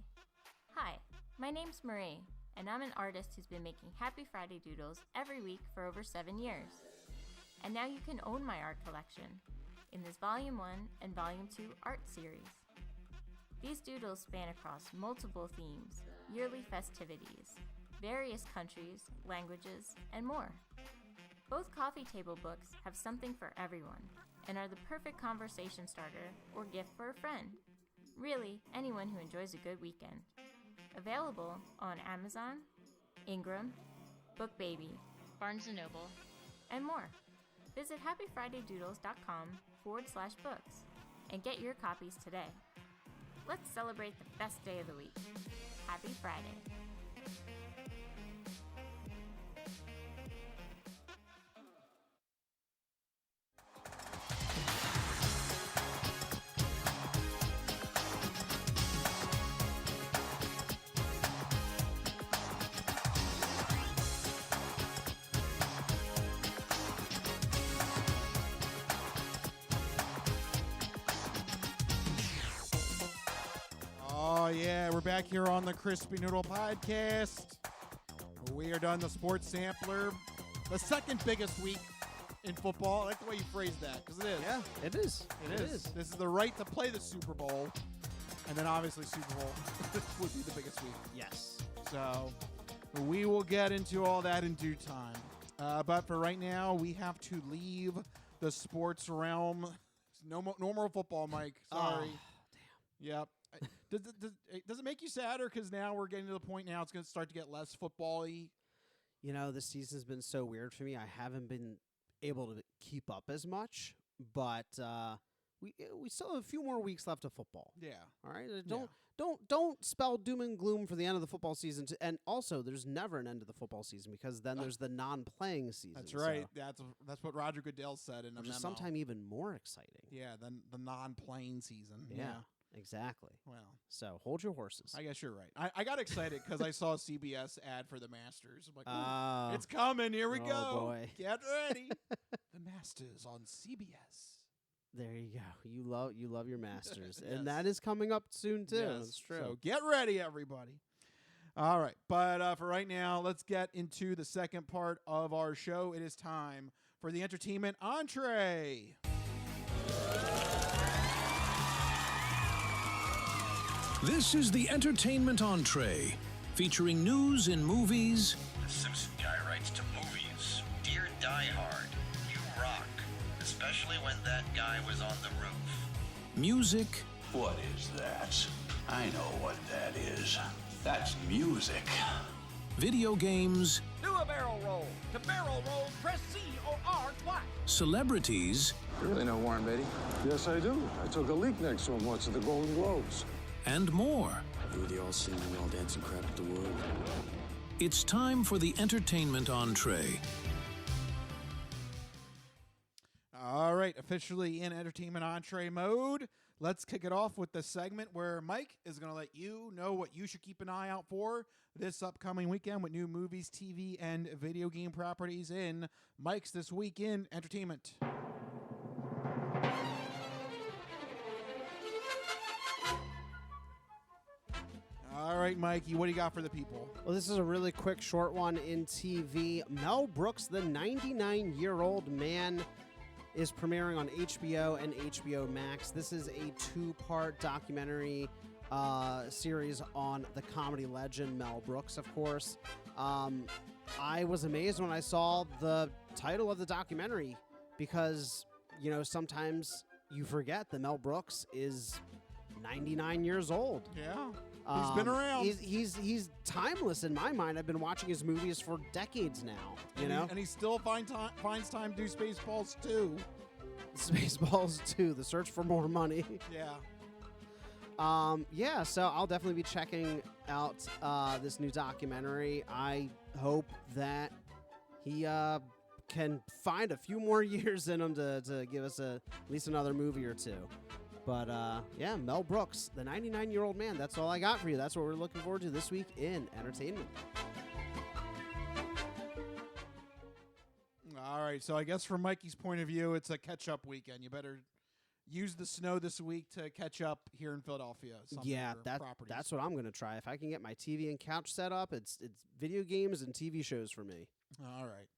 Hi, my name's Marie, and I'm an artist who's been making Happy Friday doodles every week for over 7 years. And now you can own my art collection in this Volume 1 and Volume 2 art series. These doodles span across multiple themes, yearly festivities, various countries, languages, and more. Both coffee table books have something for everyone and are the perfect conversation starter or gift for a friend. Really, anyone who enjoys a good weekend. Available on Amazon, Ingram, BookBaby, Barnes & Noble, and more. Visit happyfridaydoodles.com/books and get your copies today. Let's celebrate the best day of the week. Happy Friday. Oh, yeah, we're back here on the Crispy Noodle Podcast. We are done the sports sampler. The second biggest week in football. I like the way you phrased that, because it is. Yeah, it is. It is. This is the right to play the Super Bowl. And then obviously Super Bowl would be the biggest week. Yes. So we will get into all that in due time. But for right now, we have to leave the sports realm. No more football, Mike. Sorry. Oh, Yep. Does it make you sadder because now we're getting to the point now it's going to start to get less football-y? You know, this season's been so weird for me. I haven't been able to keep up as much, but we still have a few more weeks left of football. Yeah. All right. Don't spell doom and gloom for the end of the football season. And also, there's never an end to the football season because then there's the non-playing season. That's right. So That's what Roger Goodell said in a which memo. is sometime even more exciting. Yeah, than the non-playing season. Yeah. Exactly. Well, so hold your horses. I guess you're right. I got excited because I saw a CBS ad for the Masters. I'm like, Oh. it's coming. Here we go. Boy. Get ready. The Masters on CBS. There you go. You love your Masters. Yes. And that is coming up soon, too. Yes. That's true. So get ready, everybody. All right. But for right now, let's get into the second part of our show. It is time for the entertainment entree. This is the entertainment entree, featuring news in movies. The Simpson guy writes to movies. Dear Die Hard, you rock. Especially when that guy was on the roof. Music. What is that? I know what that is. That's music. Video games. Do a barrel roll. To barrel roll, press C or R twice. Celebrities. You really know Warren Beatty? Yes, I do. I took a leak next to him once at the Golden Globes. And more. You were the all-singing, all-dancing crap of the world. It's time for the entertainment entree. All right, officially in entertainment entree mode. Let's kick it off with the segment where Mike is going to let you know what you should keep an eye out for this upcoming weekend with new movies, TV, and video game properties in Mike's This Week in Entertainment. All right, Mikey, what do you got for the people? Well, this is a really quick, short one in TV. Mel Brooks, the 99-year-old man, is premiering on HBO and HBO Max. This is a two-part documentary series on the comedy legend Mel Brooks, of course. I was amazed when I saw the title of the documentary because, you know, sometimes you forget that Mel Brooks is 99 years old. Yeah. He's been around. He's timeless in my mind. I've been watching his movies for decades now. You know, and he still finds time to do Spaceballs 2. Spaceballs 2, The Search for More Money. Yeah. Yeah. So I'll definitely be checking out this new documentary. I hope that he can find a few more years in him to give us at least another movie or two. But, yeah, Mel Brooks, the 99-year-old man. That's all I got for you. That's what we're looking forward to this week in entertainment. All right. So I guess from Mikey's point of view, it's a catch-up weekend. You better use the snow this week to catch up here in Philadelphia. Yeah, that's what I'm going to try. If I can get my TV and couch set up, it's video games and TV shows for me. All right.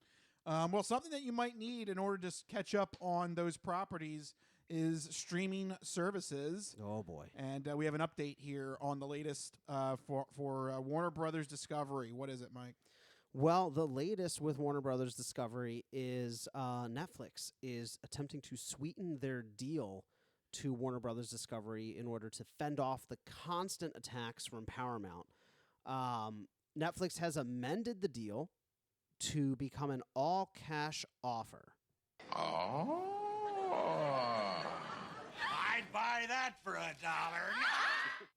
Well, something that you might need in order to catch up on those properties is streaming services. Oh, boy. And we have an update here on the latest for Warner Brothers Discovery. What is it, Mike? Well, the latest with Warner Brothers Discovery is Netflix is attempting to sweeten their deal to Warner Brothers Discovery in order to fend off the constant attacks from Paramount. Netflix has amended the deal to become an all-cash offer. Oh. I'd buy that for $1.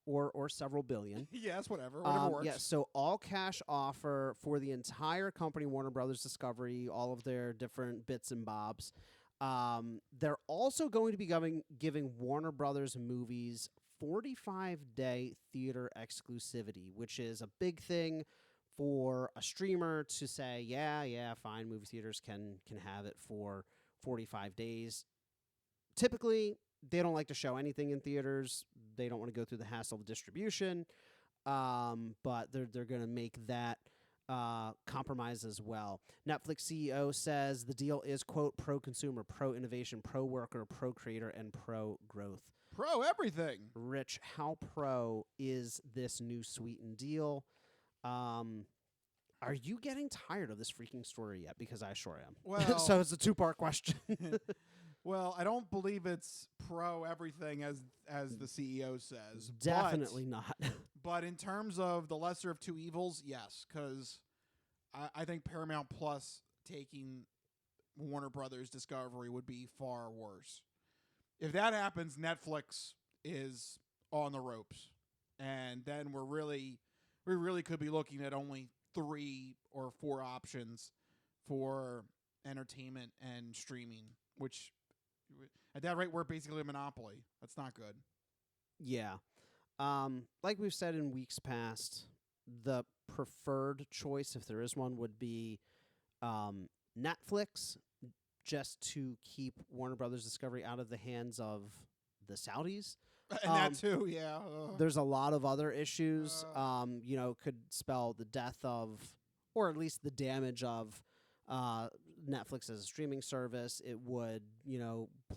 Or several billion. Yes, whatever works. Yeah, so all cash offer for the entire company, Warner Brothers Discovery, all of their different bits and bobs. They're also going to be giving Warner Brothers movies 45-day theater exclusivity, which is a big thing for a streamer to say, yeah, fine, movie theaters can have it for 45 days. Typically, they don't like to show anything in theaters. They don't want to go through the hassle of distribution, but they're going to make that compromise as well. Netflix CEO says the deal is, quote, pro-consumer, pro-innovation, pro-worker, pro-creator, and pro-growth. Pro-everything. Rich, how pro is this new sweetened deal? Are you getting tired of this freaking story yet? Because I sure am. Well, so it's a two-part question. Well, I don't believe it's pro everything as the CEO says. Definitely not. But in terms of the lesser of two evils, yes, because I think Paramount Plus taking Warner Brothers Discovery would be far worse. If that happens, Netflix is on the ropes, and then we really could be looking at only 3 or 4 options for entertainment and streaming, which at that rate we're basically a monopoly. That's not good. Yeah. Like we've said in weeks past, the preferred choice, if there is one, would be Netflix, just to keep Warner Brothers Discovery out of the hands of the Saudis. And that too, yeah. There's a lot of other issues. Could spell the death of, or at least the damage of, Netflix as a streaming service. It would,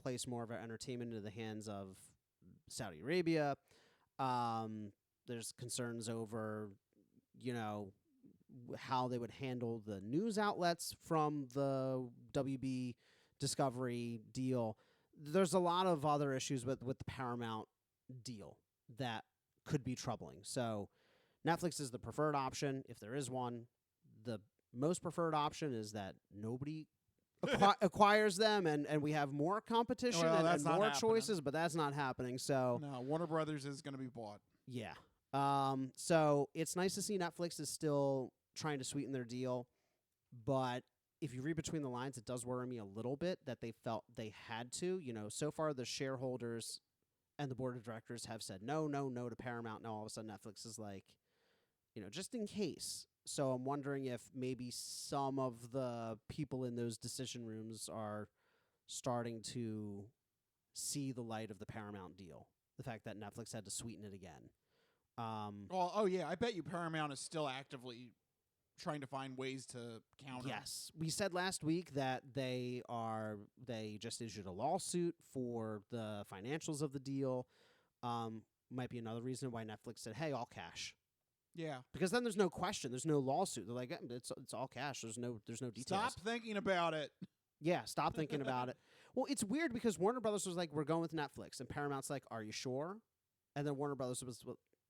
place more of our entertainment into the hands of Saudi Arabia. There's concerns over, how they would handle the news outlets from the WB Discovery deal. There's a lot of other issues with the Paramount deal that could be troubling. So Netflix is the preferred option, if there is one. The most preferred option is that nobody acquires them, and we have more competition and more choices, but that's not happening. So no, Warner Brothers is going to be bought. Yeah. So it's nice to see Netflix is still trying to sweeten their deal, but if you read between the lines, it does worry me a little bit that they felt they had to. So far the shareholders and the board of directors have said no to Paramount. Now all of a sudden Netflix is like, just in case. So I'm wondering if maybe some of the people in those decision rooms are starting to see the light of the Paramount deal. The fact that Netflix had to sweeten it again. I bet you Paramount is still actively trying to find ways to counter. Yes. We said last week that they just issued a lawsuit for the financials of the deal. Might be another reason why Netflix said, hey, all cash. Yeah. Because then there's no question. There's no lawsuit. They're like, it's all cash. There's no details. Stop thinking about it. Yeah, stop thinking about it. Well, it's weird because Warner Brothers was like, we're going with Netflix. And Paramount's like, are you sure? And then Warner Brothers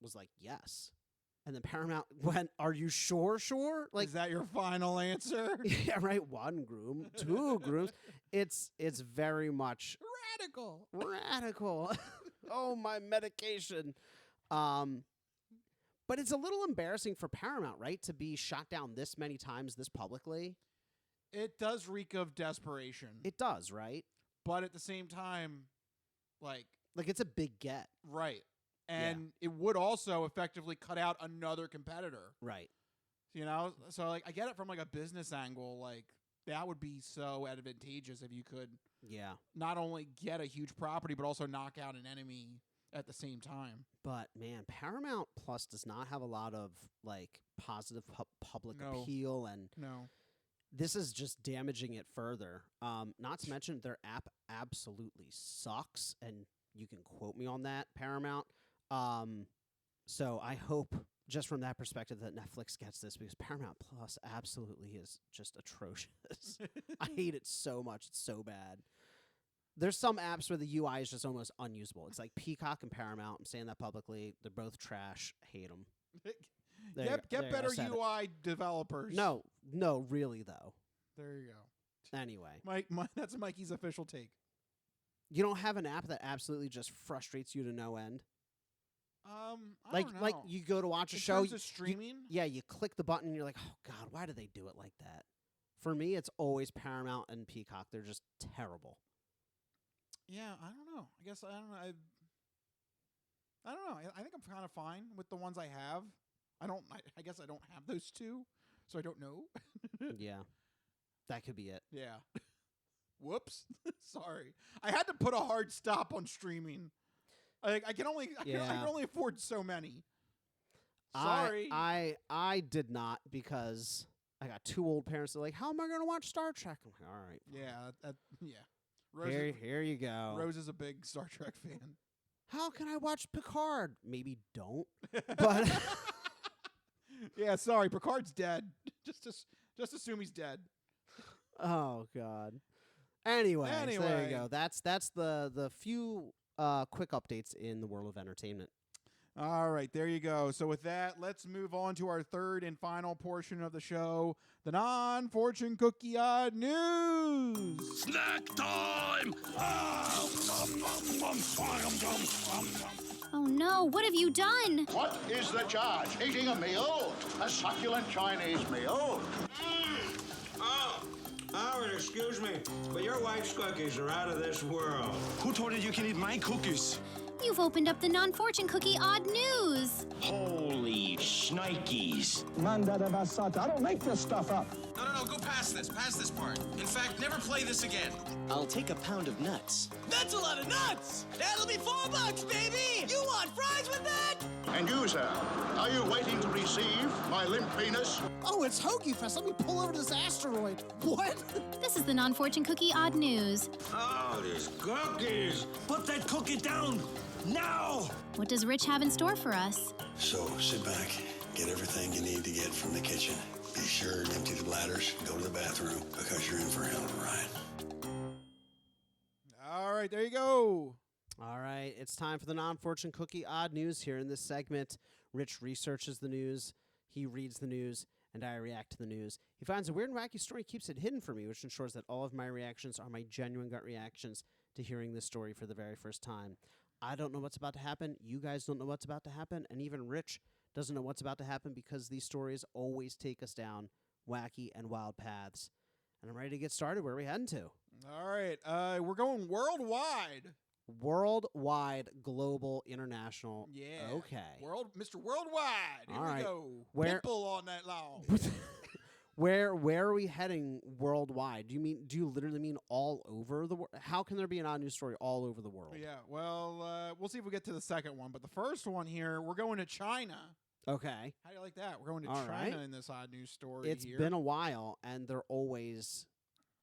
was like, yes. And then Paramount went, are you sure? Like, is that your final answer? Yeah, right. 1 groom, 2 grooms. It's very much radical. Oh, my medication. But it's a little embarrassing for Paramount, right, to be shot down this many times this publicly. It does reek of desperation. It does, right? But at the same time, like it's a big get. Right. And it would also effectively cut out another competitor. Right. You know? So, like, I get it from, like, a business angle. Like, that would be so advantageous if you could not only get a huge property, but also knock out an enemy at the same time. But, man, Paramount Plus does not have a lot of, like, positive public appeal. And this is just damaging it further. Not to mention their app absolutely sucks. And you can quote me on that, Paramount. So I hope, just from that perspective, that Netflix gets this, because Paramount Plus absolutely is just atrocious. I hate it so much. It's so bad. There's some apps where the UI is just almost unusable. It's like Peacock and Paramount. I'm saying that publicly. They're both trash. Hate them. Get better UI developers. No, really, though. There you go. Anyway. Mike, that's Mikey's official take. You don't have an app that absolutely just frustrates you to no end? I don't know. Like you go to watch a show. In terms of streaming? You click the button and you're like, oh, God, why do they do it like that? For me, it's always Paramount and Peacock. They're just terrible. Yeah, I don't know. I guess I don't know. I don't know. I think I'm kind of fine with the ones I have. I guess I don't have those two, so I don't know. Yeah, that could be it. Yeah. Whoops. Sorry. I had to put a hard stop on streaming. I can only afford so many. Sorry. I did not, because I got 2 old parents that are like, how am I going to watch Star Trek? I'm like, all right. Yeah. Rose here you go. Rose is a big Star Trek fan. How can I watch Picard? Maybe don't. But yeah, sorry, Picard's dead. Just assume he's dead. Oh God. Anyway, so there you go. That's the few quick updates in the world of entertainment. All right, there you go. So with that, let's move on to our third and final portion of the show, the non-fortune cookie odd news. Snack time! Oh no, what have you done? What is the charge? Eating a meal? A succulent Chinese meal? Oh, Howard, excuse me, but your wife's cookies are out of this world. Who told you you can eat my cookies? You've opened up the non-fortune cookie odd news. Holy shnikes. Manda basata. I don't make this stuff up. No, go past this part. In fact, never play this again. I'll take a pound of nuts. That's a lot of nuts! That'll be $4, baby! You want fries with that? And you, sir, are you waiting to receive my limp penis? Oh, it's Hoagie Fest. Let me pull over to this asteroid. What? This is the non-fortune cookie odd news. Oh, these cookies! Put that cookie down now! What does Rich have in store for us? So sit back, get everything you need to get from the kitchen. Be sure to empty the bladders, go to the bathroom, because you're in for a hell of a ride. All right, there you go. All right, it's time for the non-fortune cookie odd news here in this segment. Rich researches the news, he reads the news, and I react to the news. He finds a weird and wacky story, keeps it hidden from me, which ensures that all of my reactions are my genuine gut reactions to hearing this story for the very first time. I don't know what's about to happen. You guys don't know what's about to happen. And even Rich doesn't know what's about to happen, because these stories always take us down wacky and wild paths. And I'm ready to get started. Where are we heading to? All right. We're going worldwide. Worldwide, global, international. Yeah. Okay. Mr. Worldwide. Here we go. Pitbull all night long. Where are we heading worldwide? Do you literally mean all over the world? How can there be an odd news story all over the world? Yeah, well, we'll see if we get to the second one. But the first one here, we're going to China. Okay. How do you like that? We're going to China in this odd news story It's been a while, and they're always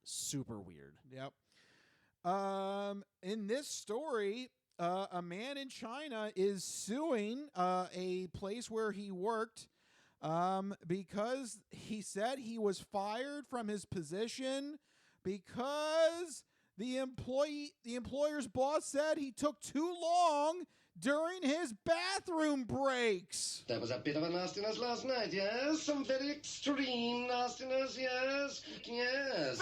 super weird. Yep. In this story, a man in China is suing a place where he worked because he said he was fired from his position because the employer's boss said he took too long during his bathroom breaks. There was a bit of a nastiness last night, yes? Some very extreme nastiness, yes? Yes.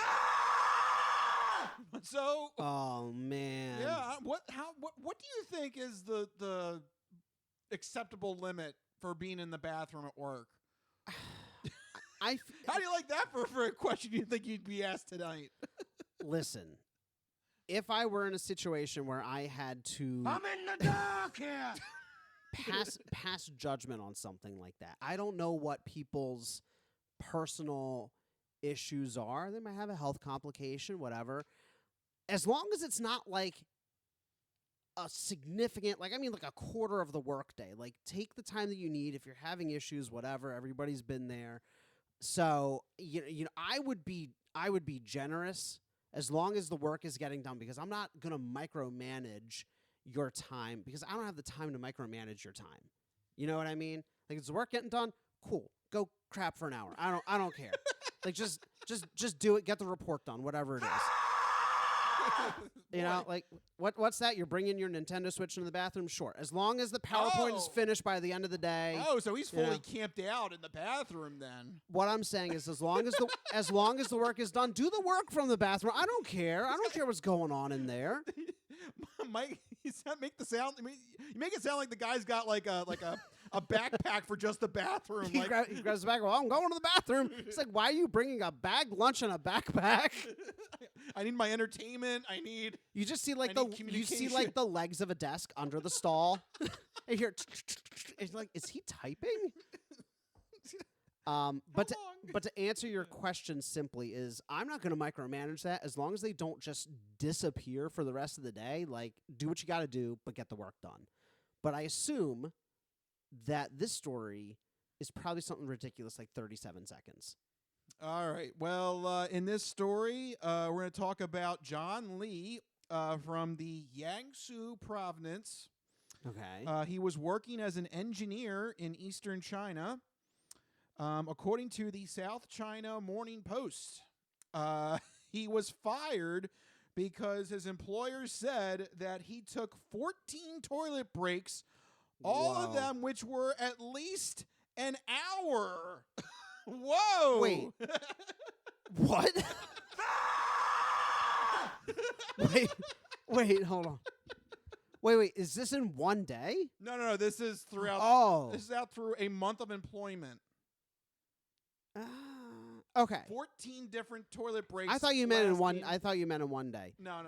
So, oh man, yeah. What do you think is the acceptable limit for being in the bathroom at work? How do you like that for a question you think you'd be asked tonight? Listen, if I were in a situation where I had to, I'm in the dark here. pass judgment on something like that, I don't know what people's personal issues are. They might have a health complication, whatever. As long as it's not like a significant, like a quarter of the workday. Like, take the time that you need. If you're having issues, whatever, everybody's been there. So I would be generous as long as the work is getting done, because I'm not gonna micromanage your time, because I don't have the time to micromanage your time. You know what I mean? Like, is the work getting done? Cool. Go crap for an hour. I don't care. Like, just do it. Get the report done. Whatever it is. You know, like, what's that? You're bringing your Nintendo Switch into the bathroom? Sure. As long as the PowerPoint is finished by the end of the day. Oh, so he's fully camped out in the bathroom then. What I'm saying is, as long as the work is done, do the work from the bathroom. I don't care. I don't care what's going on in there. Mike, you make the sound. I mean, you make it sound like the guy's got like a backpack for just the bathroom. He grabs the bag. Well, I'm going to the bathroom. It's like, why are you bringing a bag lunch and a backpack? I need my entertainment. You just see like the legs of a desk under the stall. And you're it's like, is he typing? But to answer your question simply is, I'm not going to micromanage that as long as they don't just disappear for the rest of the day. Like, do what you got to do, but get the work done. But I assume that this story is probably something ridiculous like 37 seconds. All right. Well, in this story, we're going to talk about John Lee from the Jiangsu province. Okay. He was working as an engineer in eastern China. According to the South China Morning Post, he was fired because his employer said that he took 14 toilet breaks, all of them which were at least an hour. Whoa! Wait. What? Wait, hold on. Wait, is this in one day? No, this is throughout. Oh. This is out through a month of employment. Okay. 14 different toilet breaks. I thought you meant in one day. No.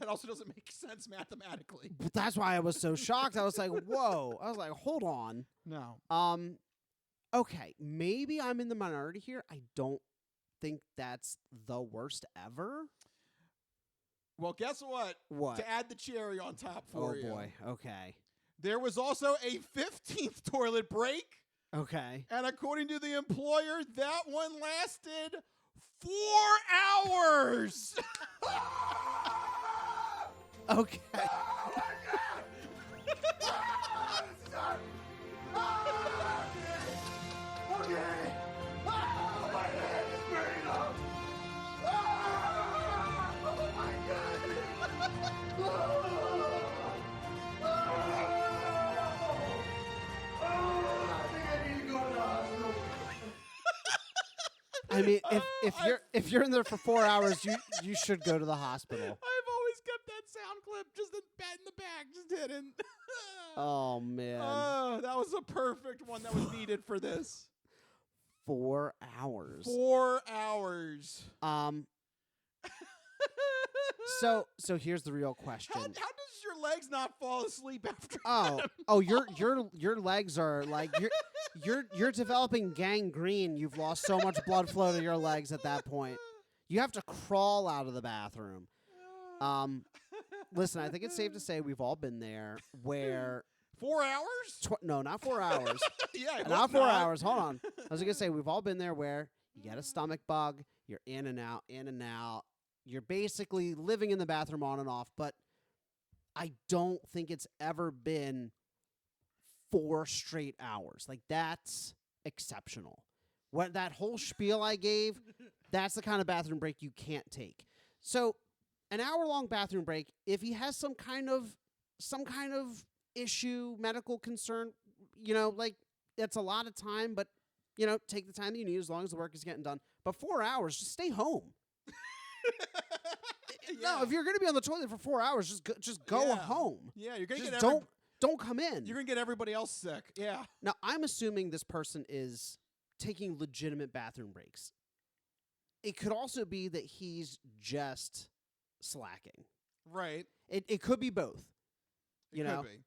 That also doesn't make sense mathematically. But that's why I was so shocked. I was like, whoa. I was like, hold on. No. Okay, maybe I'm in the minority here. I don't think that's the worst ever. Well, guess what? What? To add the cherry on top for you. Oh, boy. Okay. There was also a 15th toilet break. Okay. And according to the employer, that one lasted 4 hours. Okay. I mean, if you're in there for 4 hours, you should go to the hospital. I've always kept that sound clip just in the back, just hidden. Oh man. Oh, that was a perfect one that was needed for this. 4 hours. 4 hours. So here's the real question. How does your legs not fall asleep after? Your legs are like you're developing gangrene. You've lost so much blood flow to your legs at that point. You have to crawl out of the bathroom. Listen, I think it's safe to say we've all been there where 4 hours? No, not 4 hours. Yeah, not 4 hours. Hold on. I was gonna say we've all been there where you get a stomach bug, you're in and out, in and out. You're basically living in the bathroom on and off, but I don't think it's ever been 4 straight hours. Like, that's exceptional. What that whole spiel I gave, that's the kind of bathroom break you can't take. So, an hour-long bathroom break, if he has some kind of issue, medical concern, like it's a lot of time, but take the time that you need as long as the work is getting done. But 4 hours, just stay home. No, if you're going to be on the toilet for 4 hours, just go home. Yeah, you're going to just get don't come in. You're going to get everybody else sick. Yeah. Now, I'm assuming this person is taking legitimate bathroom breaks. It could also be that he's just slacking. Right. It could be both. It could be.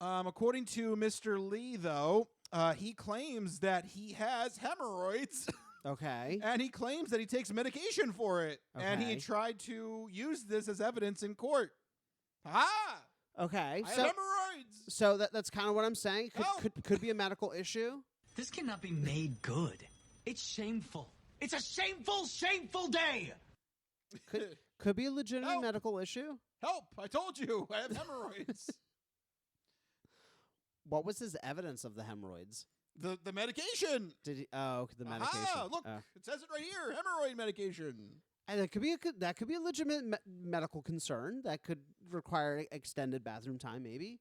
According to Mr. Lee, though, he claims that he has hemorrhoids. Okay. And he claims that he takes medication for it. Okay. And he tried to use this as evidence in court. Okay. I have hemorrhoids. So that's kind of what I'm saying. Could be a medical issue. This cannot be made good. It's shameful. It's a shameful, shameful day. Could be a legitimate medical issue. Help! I told you. I have hemorrhoids. What was his evidence of the hemorrhoids? The medication. Did he? Oh, the medication. Look, it says it right here. Hemorrhoid medication. And that could be a legitimate medical concern that could require extended bathroom time. Maybe.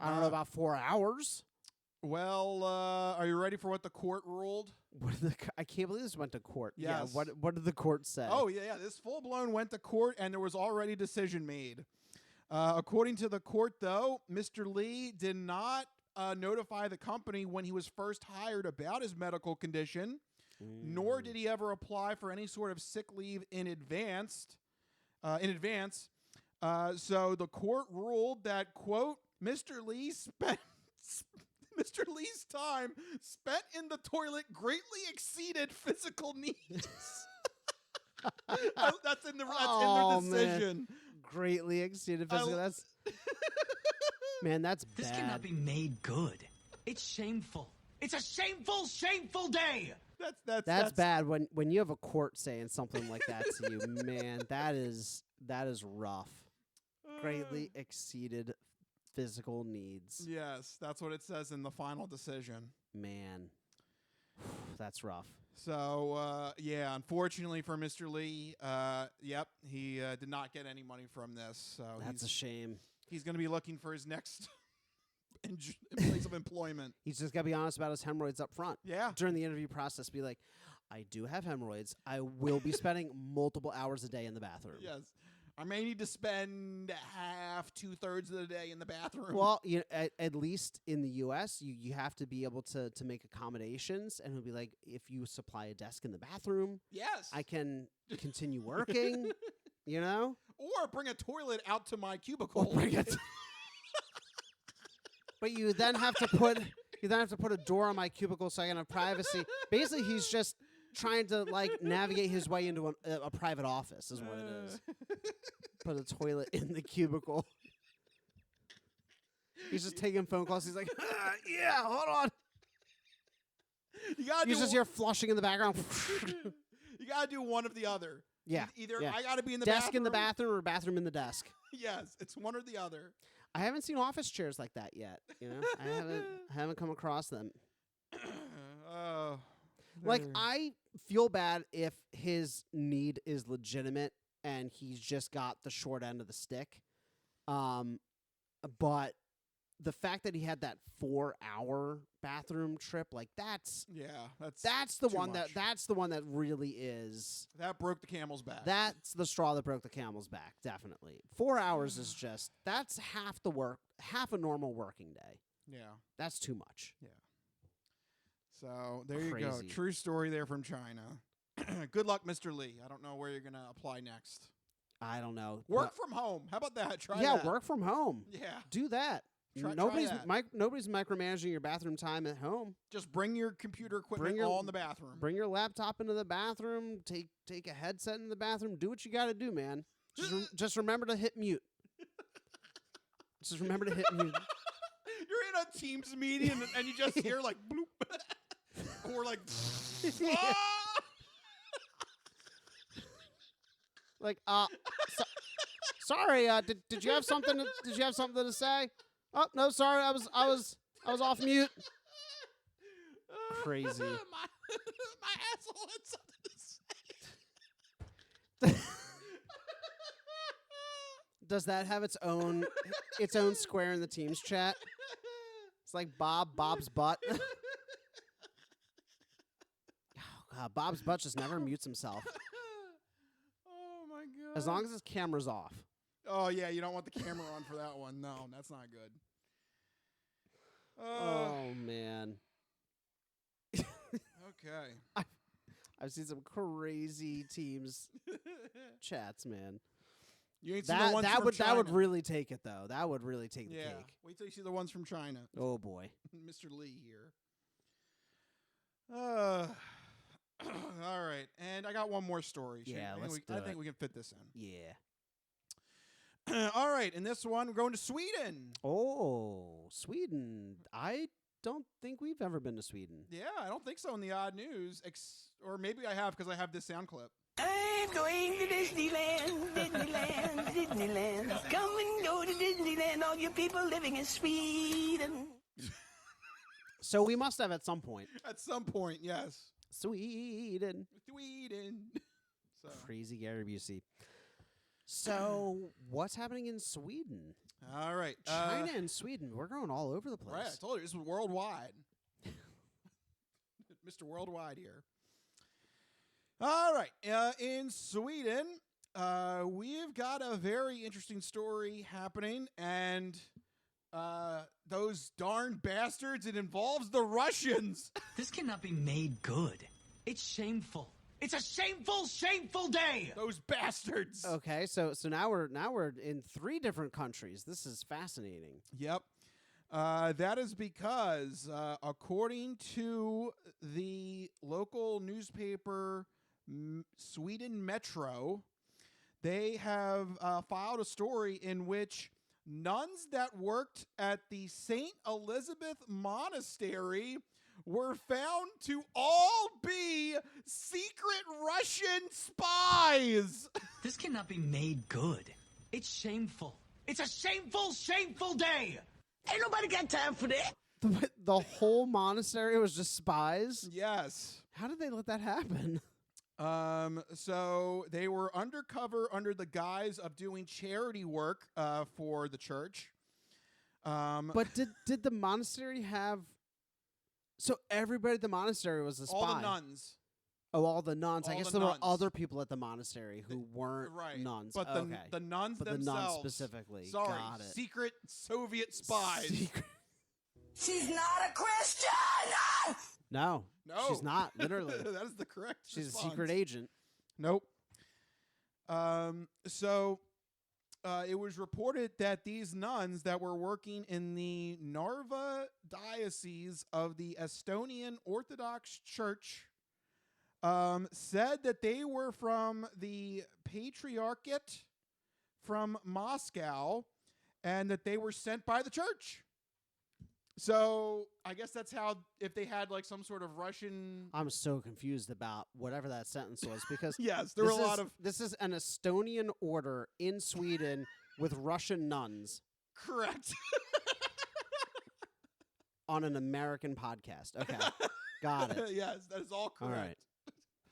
I don't know about 4 hours. Well, are you ready for what the court ruled? I can't believe this went to court. Yes. Yeah. What did the court say? Oh yeah. This full blown went to court, and there was already a decision made. According to the court, though, Mr. Lee did not notify the company when he was first hired about his medical condition, nor did he ever apply for any sort of sick leave in advance. So the court ruled that, quote, Mr. Lee's time spent in the toilet greatly exceeded physical needs. That's in their decision. Man. Greatly exceeded physical. That's bad. This cannot be made good. It's shameful. It's a shameful, shameful day. That's bad when you have a court saying something like that to you. Man, that is rough. Greatly exceeded physical needs. Yes, that's what it says in the final decision. Man, that's rough. So, unfortunately for Mr. Lee, he did not get any money from this. So that's a shame. He's going to be looking for his next place of employment. He's just got to be honest about his hemorrhoids up front. Yeah. During the interview process, be like, I do have hemorrhoids. I will be spending multiple hours a day in the bathroom. Yes. I may need to spend half, 2/3 of the day in the bathroom. Well, at least in the U.S., you have to be able to make accommodations. And he'll be like, if you supply a desk in the bathroom, yes, I can continue working, Or bring a toilet out to my cubicle. But you then have to put a door on my cubicle so I can have privacy. Basically, he's just trying to navigate his way into a private office is what it is. Put a toilet in the cubicle. He's just taking phone calls. He's like, yeah, hold on. You just hear flushing in the background. You gotta do one of the other. Yeah. Either yeah. I gotta be in the desk bathroom. in the bathroom or bathroom in the desk. Yes, it's one or the other. I haven't seen office chairs like that yet. I haven't come across them. Oh. I feel bad if his need is legitimate and he's just got the short end of the stick. But the fact that he had that 4-hour bathroom trip, that's the one much. that's the one that really is that broke the camel's back. That's the straw that broke the camel's back, definitely. 4 hours is that's half a normal working day. Yeah. That's too much. Yeah. So there you go. Crazy. True story there from China. Good luck, Mr. Lee. I don't know where you're going to apply next. I don't know. Work from home. How about that? Try that. Yeah, work from home. Yeah. Do that. Nobody's micromanaging your bathroom time at home. Just bring your computer equipment all in the bathroom. Bring your laptop into the bathroom. Take a headset in the bathroom. Do what you got to do, man. Just remember to hit mute. Just remember to hit mute. You're in a Teams meeting and you just hear bloop. Or sorry. Did you have something? Did you have something to say? Oh no, sorry. I was off mute. Crazy. My asshole had something to say. Does that have its own square in the team's chat? It's like Bob's butt. Oh God, Bob's butt just never mutes himself. Oh my God. As long as his camera's off. Oh yeah, you don't want the camera on for that one. No, that's not good. Oh man. Okay. I've seen some crazy teams chats, man. You ain't seen the ones that from would China. that would really take it though. That would really take the cake. Wait till you see the ones from China. Oh boy. Mr. Lee here. All right, and I got one more story. I think we can fit this in. Yeah. All right, in this one, we're going to Sweden. Oh, Sweden. I don't think we've ever been to Sweden. Yeah, I don't think so in the odd news. Or maybe I have because I have this sound clip. I'm going to Disneyland, Disneyland, Disneyland. Come and go to Disneyland, all you people living in Sweden. So we must have at some point. At some point, yes. Sweden. So. Crazy Gary Busey. So what's happening in Sweden? All right. China and Sweden. We're going all over the place. Right, I told you, this is worldwide. Mr. Worldwide here. All right. In Sweden, we've got a very interesting story happening, and those darn bastards, it involves the Russians. This cannot be made good. It's shameful. It's a shameful, shameful day. Those bastards. Okay, so now we're in 3 different countries. This is fascinating. Yep. That is because, according to the local newspaper, Sweden Metro, they have filed a story in which nuns that worked at the St. Elizabeth Monastery were found to all be secret Russian spies. This cannot be made good. It's shameful. It's a shameful, shameful day. Ain't nobody got time for that. The whole monastery was just spies? Yes. How did they let that happen? So they were undercover under the guise of doing charity work for the church. But did the monastery have... So everybody at the monastery was a spy? All the nuns. Oh, all the nuns. All I guess the there nuns. were other people at the monastery who weren't nuns. But okay. the nuns but themselves. the nuns specifically. Sorry, Got it. secret Soviet spies. She's not a Christian! No. No, she's not, literally. That is the correct She's response. a secret agent. Nope. So it was reported that these nuns that were working in the Narva diocese of the Estonian Orthodox Church said that they were from the Patriarchate from Moscow and that they were sent by the church. So I guess that's how, if they had like some sort of Russian... I'm so confused about whatever that sentence was because yes, there were a lot of... This is an Estonian order in Sweden with Russian nuns. Correct. On an American podcast. Okay. Got it. Yes, that is all correct. All right.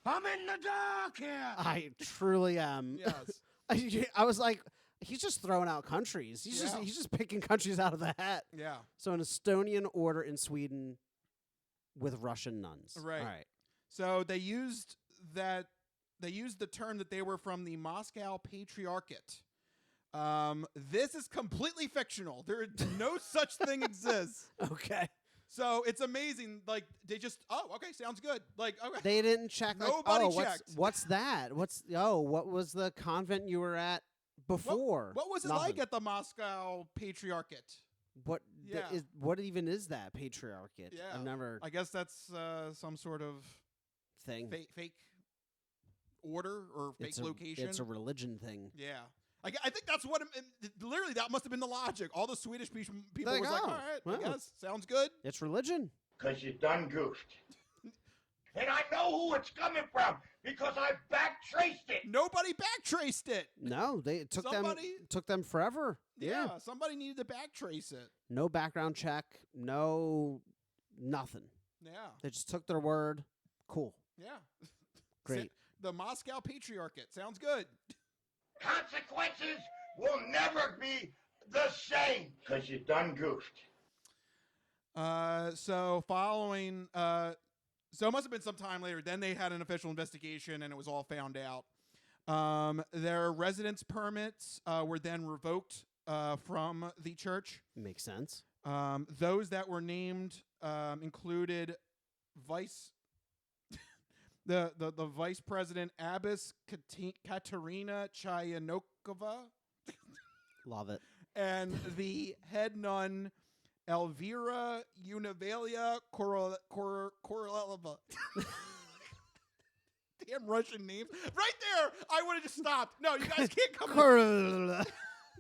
I'm in the dark here. I truly am. Yes. I was like, he's just throwing out countries. He's just picking countries out of the hat. Yeah. So an Estonian order in Sweden with Russian nuns. Right. All right. So they used the term that they were from the Moscow Patriarchate. This is completely fictional. There no such thing exists. Okay. So it's amazing. Like they just, okay, sounds good. Like, okay. They didn't check. Like, Nobody checked. What's that? What was the convent you were at before? What was it like at the Moscow Patriarchate? What Yeah. what even is that Patriarchate? Yeah. I've never. I guess that's some sort of thing. Fake order or fake location. It's a religion thing. Yeah. I think that's what, literally, that must have been the logic. All the Swedish people Like, was like, oh, all right, well, I guess, sounds good. It's religion. Because you done goofed. And I know who it's coming from because I backtraced it. Nobody backtraced it. No, it took them forever. Yeah, somebody needed to backtrace it. No background check, no nothing. Yeah. They just took their word. Cool. Yeah. Great. The Moscow Patriarchate. Sounds good. Consequences will never be the same. Because you done goofed. So following, so it must have been some time later. Then they had an official investigation, and it was all found out. Their residence permits were then revoked from the church. Makes sense. Those that were named included the vice president Abbess Katerina Chayanokova. Love it. And the head nun Elvira Univalia Koroleva. Damn Russian names. Right there, I would have just stopped. No, you guys can't come. This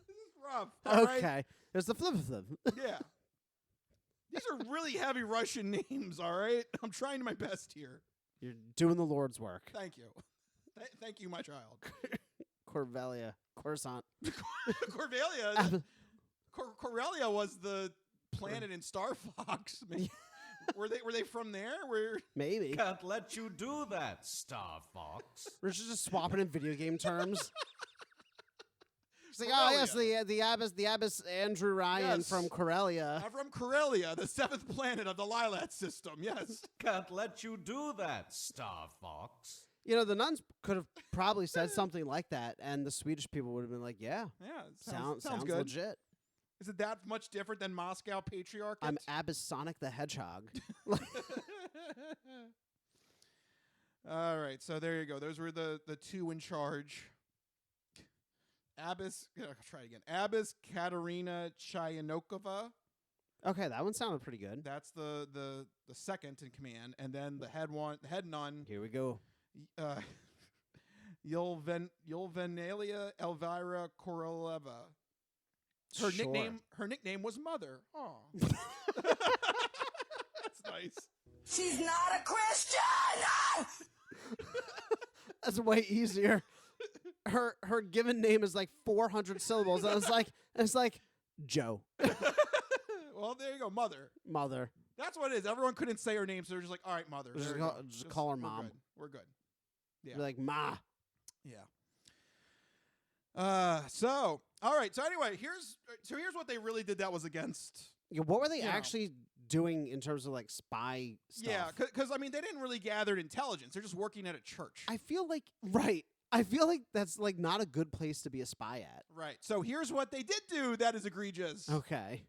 is rough. All Okay. right? There's the flip. Yeah. These are really heavy Russian names, all right? I'm trying my best here. You're doing the Lord's work. Thank you. Thank you, my child. Corvellia. Coruscant. Corvellia. Corellia was the planet in Star Fox. Were they from there? Maybe. Can't let you do that, Star Fox. We're just swapping in video game terms. It's like, oh yes, the abbess Andrew Ryan from Corellia. I'm from Corellia, the 7th planet of the Lilat system. Yes. Can't let you do that, Star Fox. You know, the nuns could have probably said something like that, and the Swedish people would have been like, "Yeah, sounds good. legit." Is it that much different than Moscow Patriarchate? I'm Abbess Sonic the Hedgehog. All right, so there you go. Those were the two in charge. Abbess, I'll try it again. Abbess Katerina Chayanokova. Okay, that one sounded pretty good. That's the second in command, and then the head nun. Here we go. Yulvenalia Elvira Koroleva. Her nickname was Mother. Oh. That's nice. She's not a Christian! That's way easier. Her given name is like 400 syllables, and it's like Joe. Well, there you go, Mother. Mother. That's what it is. Everyone couldn't say her name, so they're just like, all right, Mother. Just call her Mom. We're good. Yeah. Be like, Ma. Yeah. So, all right. So anyway, here's what they really did that was against. Yeah, what were they actually doing in terms of like spy stuff? Yeah, because I mean, they didn't really gather intelligence. They're just working at a church. I feel like that's like not a good place to be a spy at. Right. So here's what they did do that is egregious. Okay.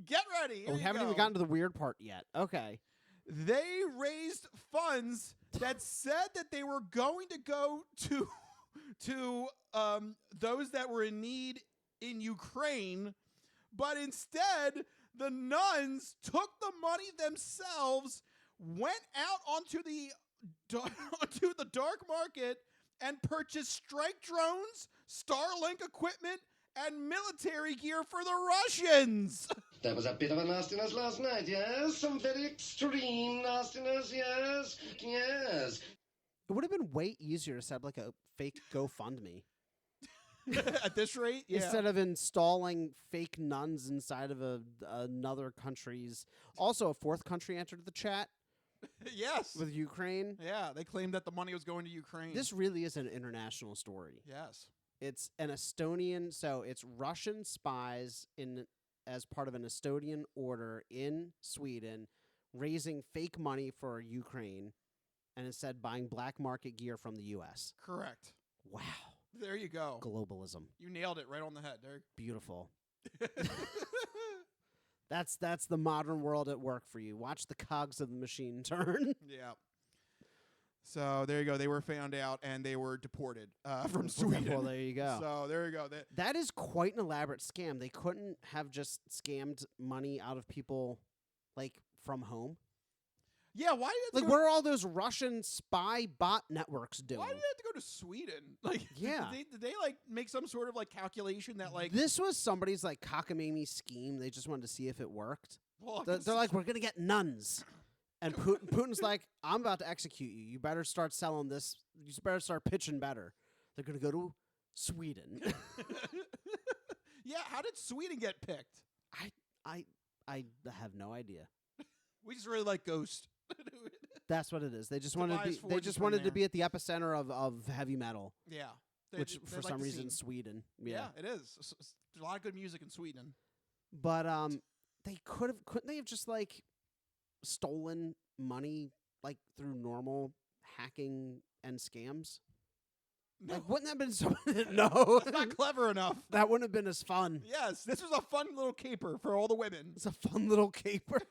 Get ready. We haven't even gotten to the weird part yet. Okay. They raised funds that said that they were going to go to those that were in need in Ukraine, but instead the nuns took the money themselves, went out onto the dark market, and purchased strike drones, Starlink equipment, and military gear for the Russians. There was a bit of a nastiness last night, yes? Some very extreme nastiness, yes? Yes. It would have been way easier to set up like a fake GoFundMe. At this rate? Yeah. Instead of installing fake nuns inside of another country's. Also, a fourth country entered the chat. Yes. With Ukraine. Yeah, they claimed that the money was going to Ukraine. This really is an international story. Yes. It's an Estonian, so it's Russian spies as part of an Estonian order in Sweden, raising fake money for Ukraine, and instead buying black market gear from the U.S. Correct. Wow. There you go. Globalism. You nailed it right on the head, Derek. Beautiful. That's the modern world at work for you. Watch the cogs of the machine turn. Yeah. So there you go. They were found out and they were deported from Sweden. Well, there you go. So there you go. That is quite an elaborate scam. They couldn't have just scammed money out of people like from home. Yeah, why did what are all those Russian spy bot networks doing? Why did they have to go to Sweden? Like, yeah, did they like make some sort of like calculation that like this was somebody's like cockamamie scheme? They just wanted to see if it worked. Well, they're like, we're gonna get nuns, and Putin's like, I'm about to execute you. You better start selling this. You better start pitching better. They're gonna go to Sweden. Yeah, how did Sweden get picked? I have no idea. We just really like Ghost. That's what it is. They just wanted to be. They just wanted to be at the epicenter of heavy metal. Yeah. which they for like some the reason scene. Sweden. Yeah, it is. There's a lot of good music in Sweden. But they couldn't they have just like stolen money like through normal hacking and scams? No. Like, wouldn't that have been so? No, That's not clever enough. That wouldn't have been as fun. Yes, this was a fun little caper for all the women. It's a fun little caper.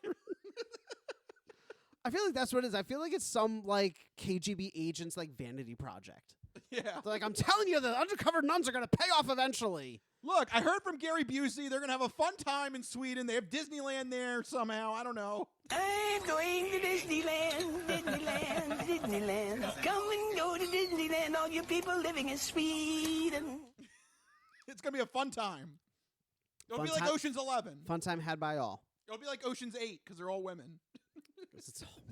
I feel like that's what it is. I feel like it's some like KGB agents like vanity project. Yeah. They're like, I'm telling you, the undercover nuns are going to pay off eventually. Look, I heard from Gary Busey they're going to have a fun time in Sweden. They have Disneyland there somehow. I don't know. I'm going to Disneyland, Disneyland, Disneyland. Come and go to Disneyland, all you people living in Sweden. It's going to be a fun time. It'll Fun be like time- Ocean's 11. Fun time had by all. It'll be like Ocean's 8 because they're all women. It's all-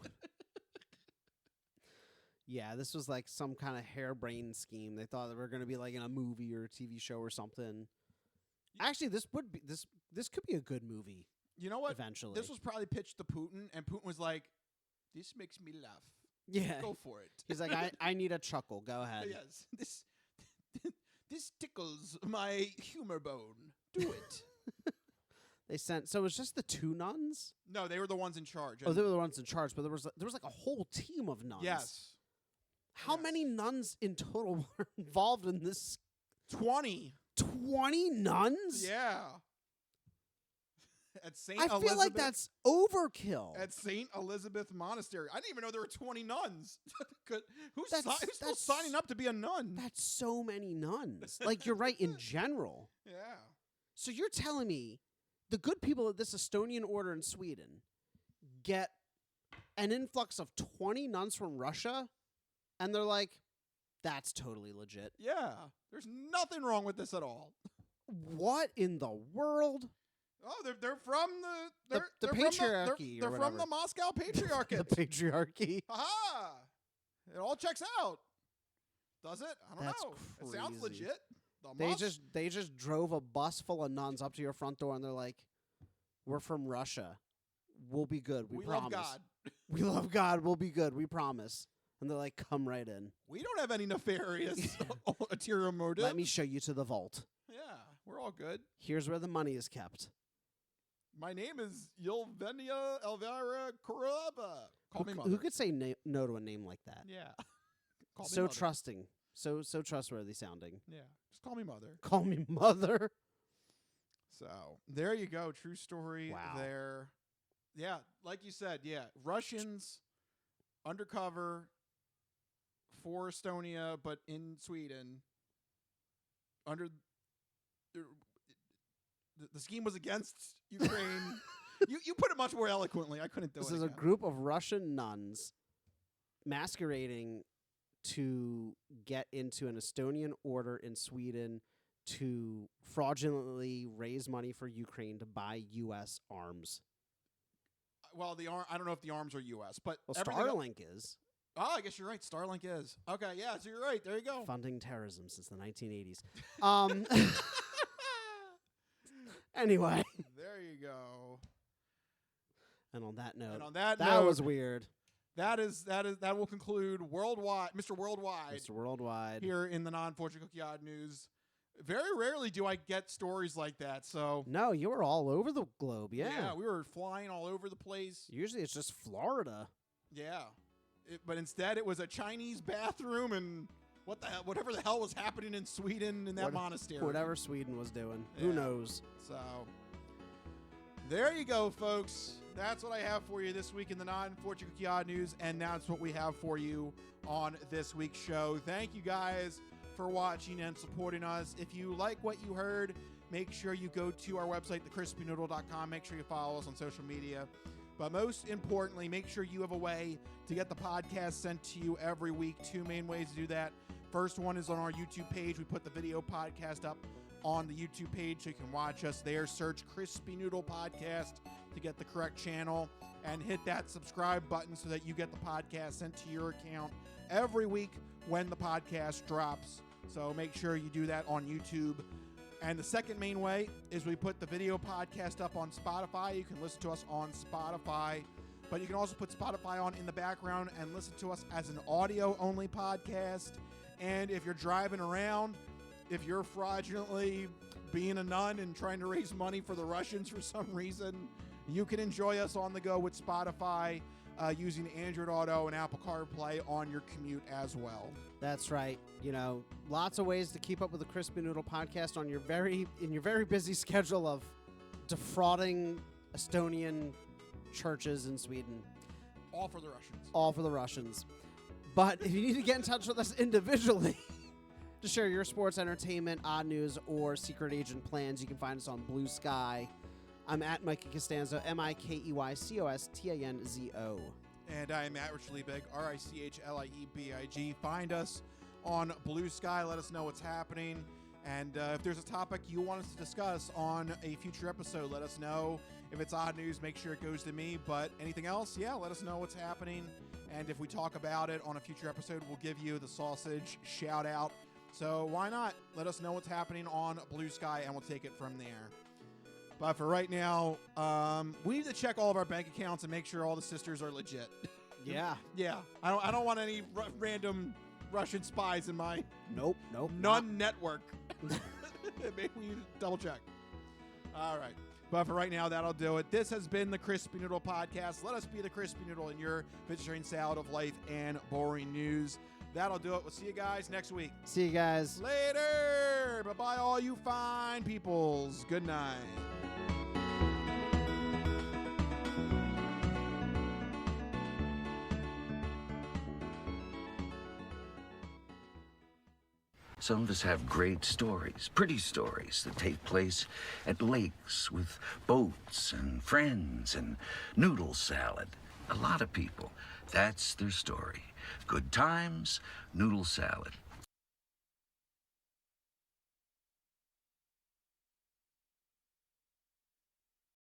Yeah, this was like some kind of harebrained scheme. They thought they were going to be like in a movie or a TV show or something. Actually, this could be a good movie. You know what? Eventually, This was probably pitched to Putin, and Putin was like, "This makes me laugh. Yeah, Go for it." He's like, I need a chuckle. Go ahead. Yes, this tickles my humor bone. Do it. They sent. So it was just the two nuns. No, they were the ones in charge. Oh, they were the ones in charge, but there was like a whole team of nuns. Yes. How many nuns in total were involved in this? 20. 20 nuns? Yeah. At St. I Elizabeth. feel like that's overkill. At St. Elizabeth Monastery. I didn't even know there were 20 nuns. Who's That's still signing up to be a nun? That's so many nuns. Like, you're right, in general. Yeah. So you're telling me the good people of this Estonian order in Sweden get an influx of 20 nuns from Russia, and they're like, that's totally legit. Yeah. There's nothing wrong with this at all. What in the world? Oh, they're from the patriarchy. They're from the Moscow Patriarchate. The patriarchy. Aha! It all checks out. Does it? I don't That's know. It sounds crazy. legit. They just drove a bus full of nuns up to your front door, and they're like, "We're from Russia. We'll be good. We promise. love God. We love God. We'll be good. We promise." And they're like, "Come right in. We don't have any nefarious ulterior motive. Let me show you to the vault. Yeah, we're all good. Here's where the money is kept." My name is Yelvenia Elvira Kuraba. Call me mother. Who could say no to a name like that? Yeah. Call me So mother. trusting. So trustworthy sounding. Yeah. Just call me mother. Call me mother. So there you go. True story there. Yeah. Like you said, yeah. Russians undercover for Estonia, but in Sweden. Under the scheme was against Ukraine. You put it much more eloquently. I couldn't do it. This is a group of Russian nuns masquerading to get into an Estonian order in Sweden to fraudulently raise money for Ukraine to buy U.S. arms. Well, I don't know if the arms are U.S., but Well, everything Starlink is. Oh, I guess you're right. Starlink is. Okay, yeah, so you're right. There you go. Funding terrorism since the 1980s. Anyway. There you go. And on that note, that that was weird. That will conclude Worldwide, Mr. Worldwide. Mr. Worldwide. Here in the non-Fortune Cookie Odd News. Very rarely do I get stories like that. So No, you were all over the globe. Yeah. we were flying all over the place. Usually it's just Florida. Yeah. But instead it was a Chinese bathroom and whatever the hell was happening in Sweden in that monastery. Whatever Sweden was doing. Who knows? So there you go, folks. That's what I have for you this week in the non-Fortune Cookie Odd News, and that's what we have for you on this week's show. Thank you guys for watching and supporting us. If you like what you heard, make sure you go to our website, thecrispynoodle.com. Make sure you follow us on social media. But most importantly, make sure you have a way to get the podcast sent to you every week. Two main ways to do that. First one is on our YouTube page. We put the video podcast up on the YouTube page so you can watch us there. Search Crispy Noodle Podcast to get the correct channel and hit that subscribe button so that you get the podcast sent to your account every week when the podcast drops. So make sure you do that on YouTube. And the second main way is we put the video podcast up on Spotify. You can listen to us on Spotify, but you can also put Spotify on in the background and listen to us as an audio-only podcast. And if you're driving around, if you're fraudulently being a nun and trying to raise money for the Russians for some reason, you can enjoy us on the go with Spotify using Android Auto and Apple CarPlay on your commute as well. That's right. You know, lots of ways to keep up with the Crispy Noodle podcast on your very busy schedule of defrauding Estonian churches in Sweden. All for the Russians. All for the Russians. But if you need to get in touch with us individually to share your sports, entertainment, odd news, or secret agent plans, you can find us on Blue Sky. I'm at Mikey Costanzo, MikeyCostanzo. And I am at Rich Liebig, RichLiebig. Find us on Blue Sky. Let us know what's happening. And if there's a topic you want us to discuss on a future episode, let us know. If it's odd news, make sure it goes to me. But anything else, yeah, let us know what's happening. And if we talk about it on a future episode, we'll give you the sausage shout out. So why not? Let us know what's happening on Blue Sky, and we'll take it from there. But for right now, we need to check all of our bank accounts and make sure all the sisters are legit. Yeah. Yeah. I don't want any random Russian spies in my Nope. Nun network. Maybe we need to double check. All right. But for right now, that'll do it. This has been the Crispy Noodle Podcast. Let us be the Crispy Noodle in your vegetarian salad of life and boring news. That'll do it. We'll see you guys next week. See you guys. Later. Bye-bye, all you fine peoples. Good night. Some of us have great stories, pretty stories that take place at lakes with boats and friends and noodle salad. A lot of people, that's their story. Good times, noodle salad.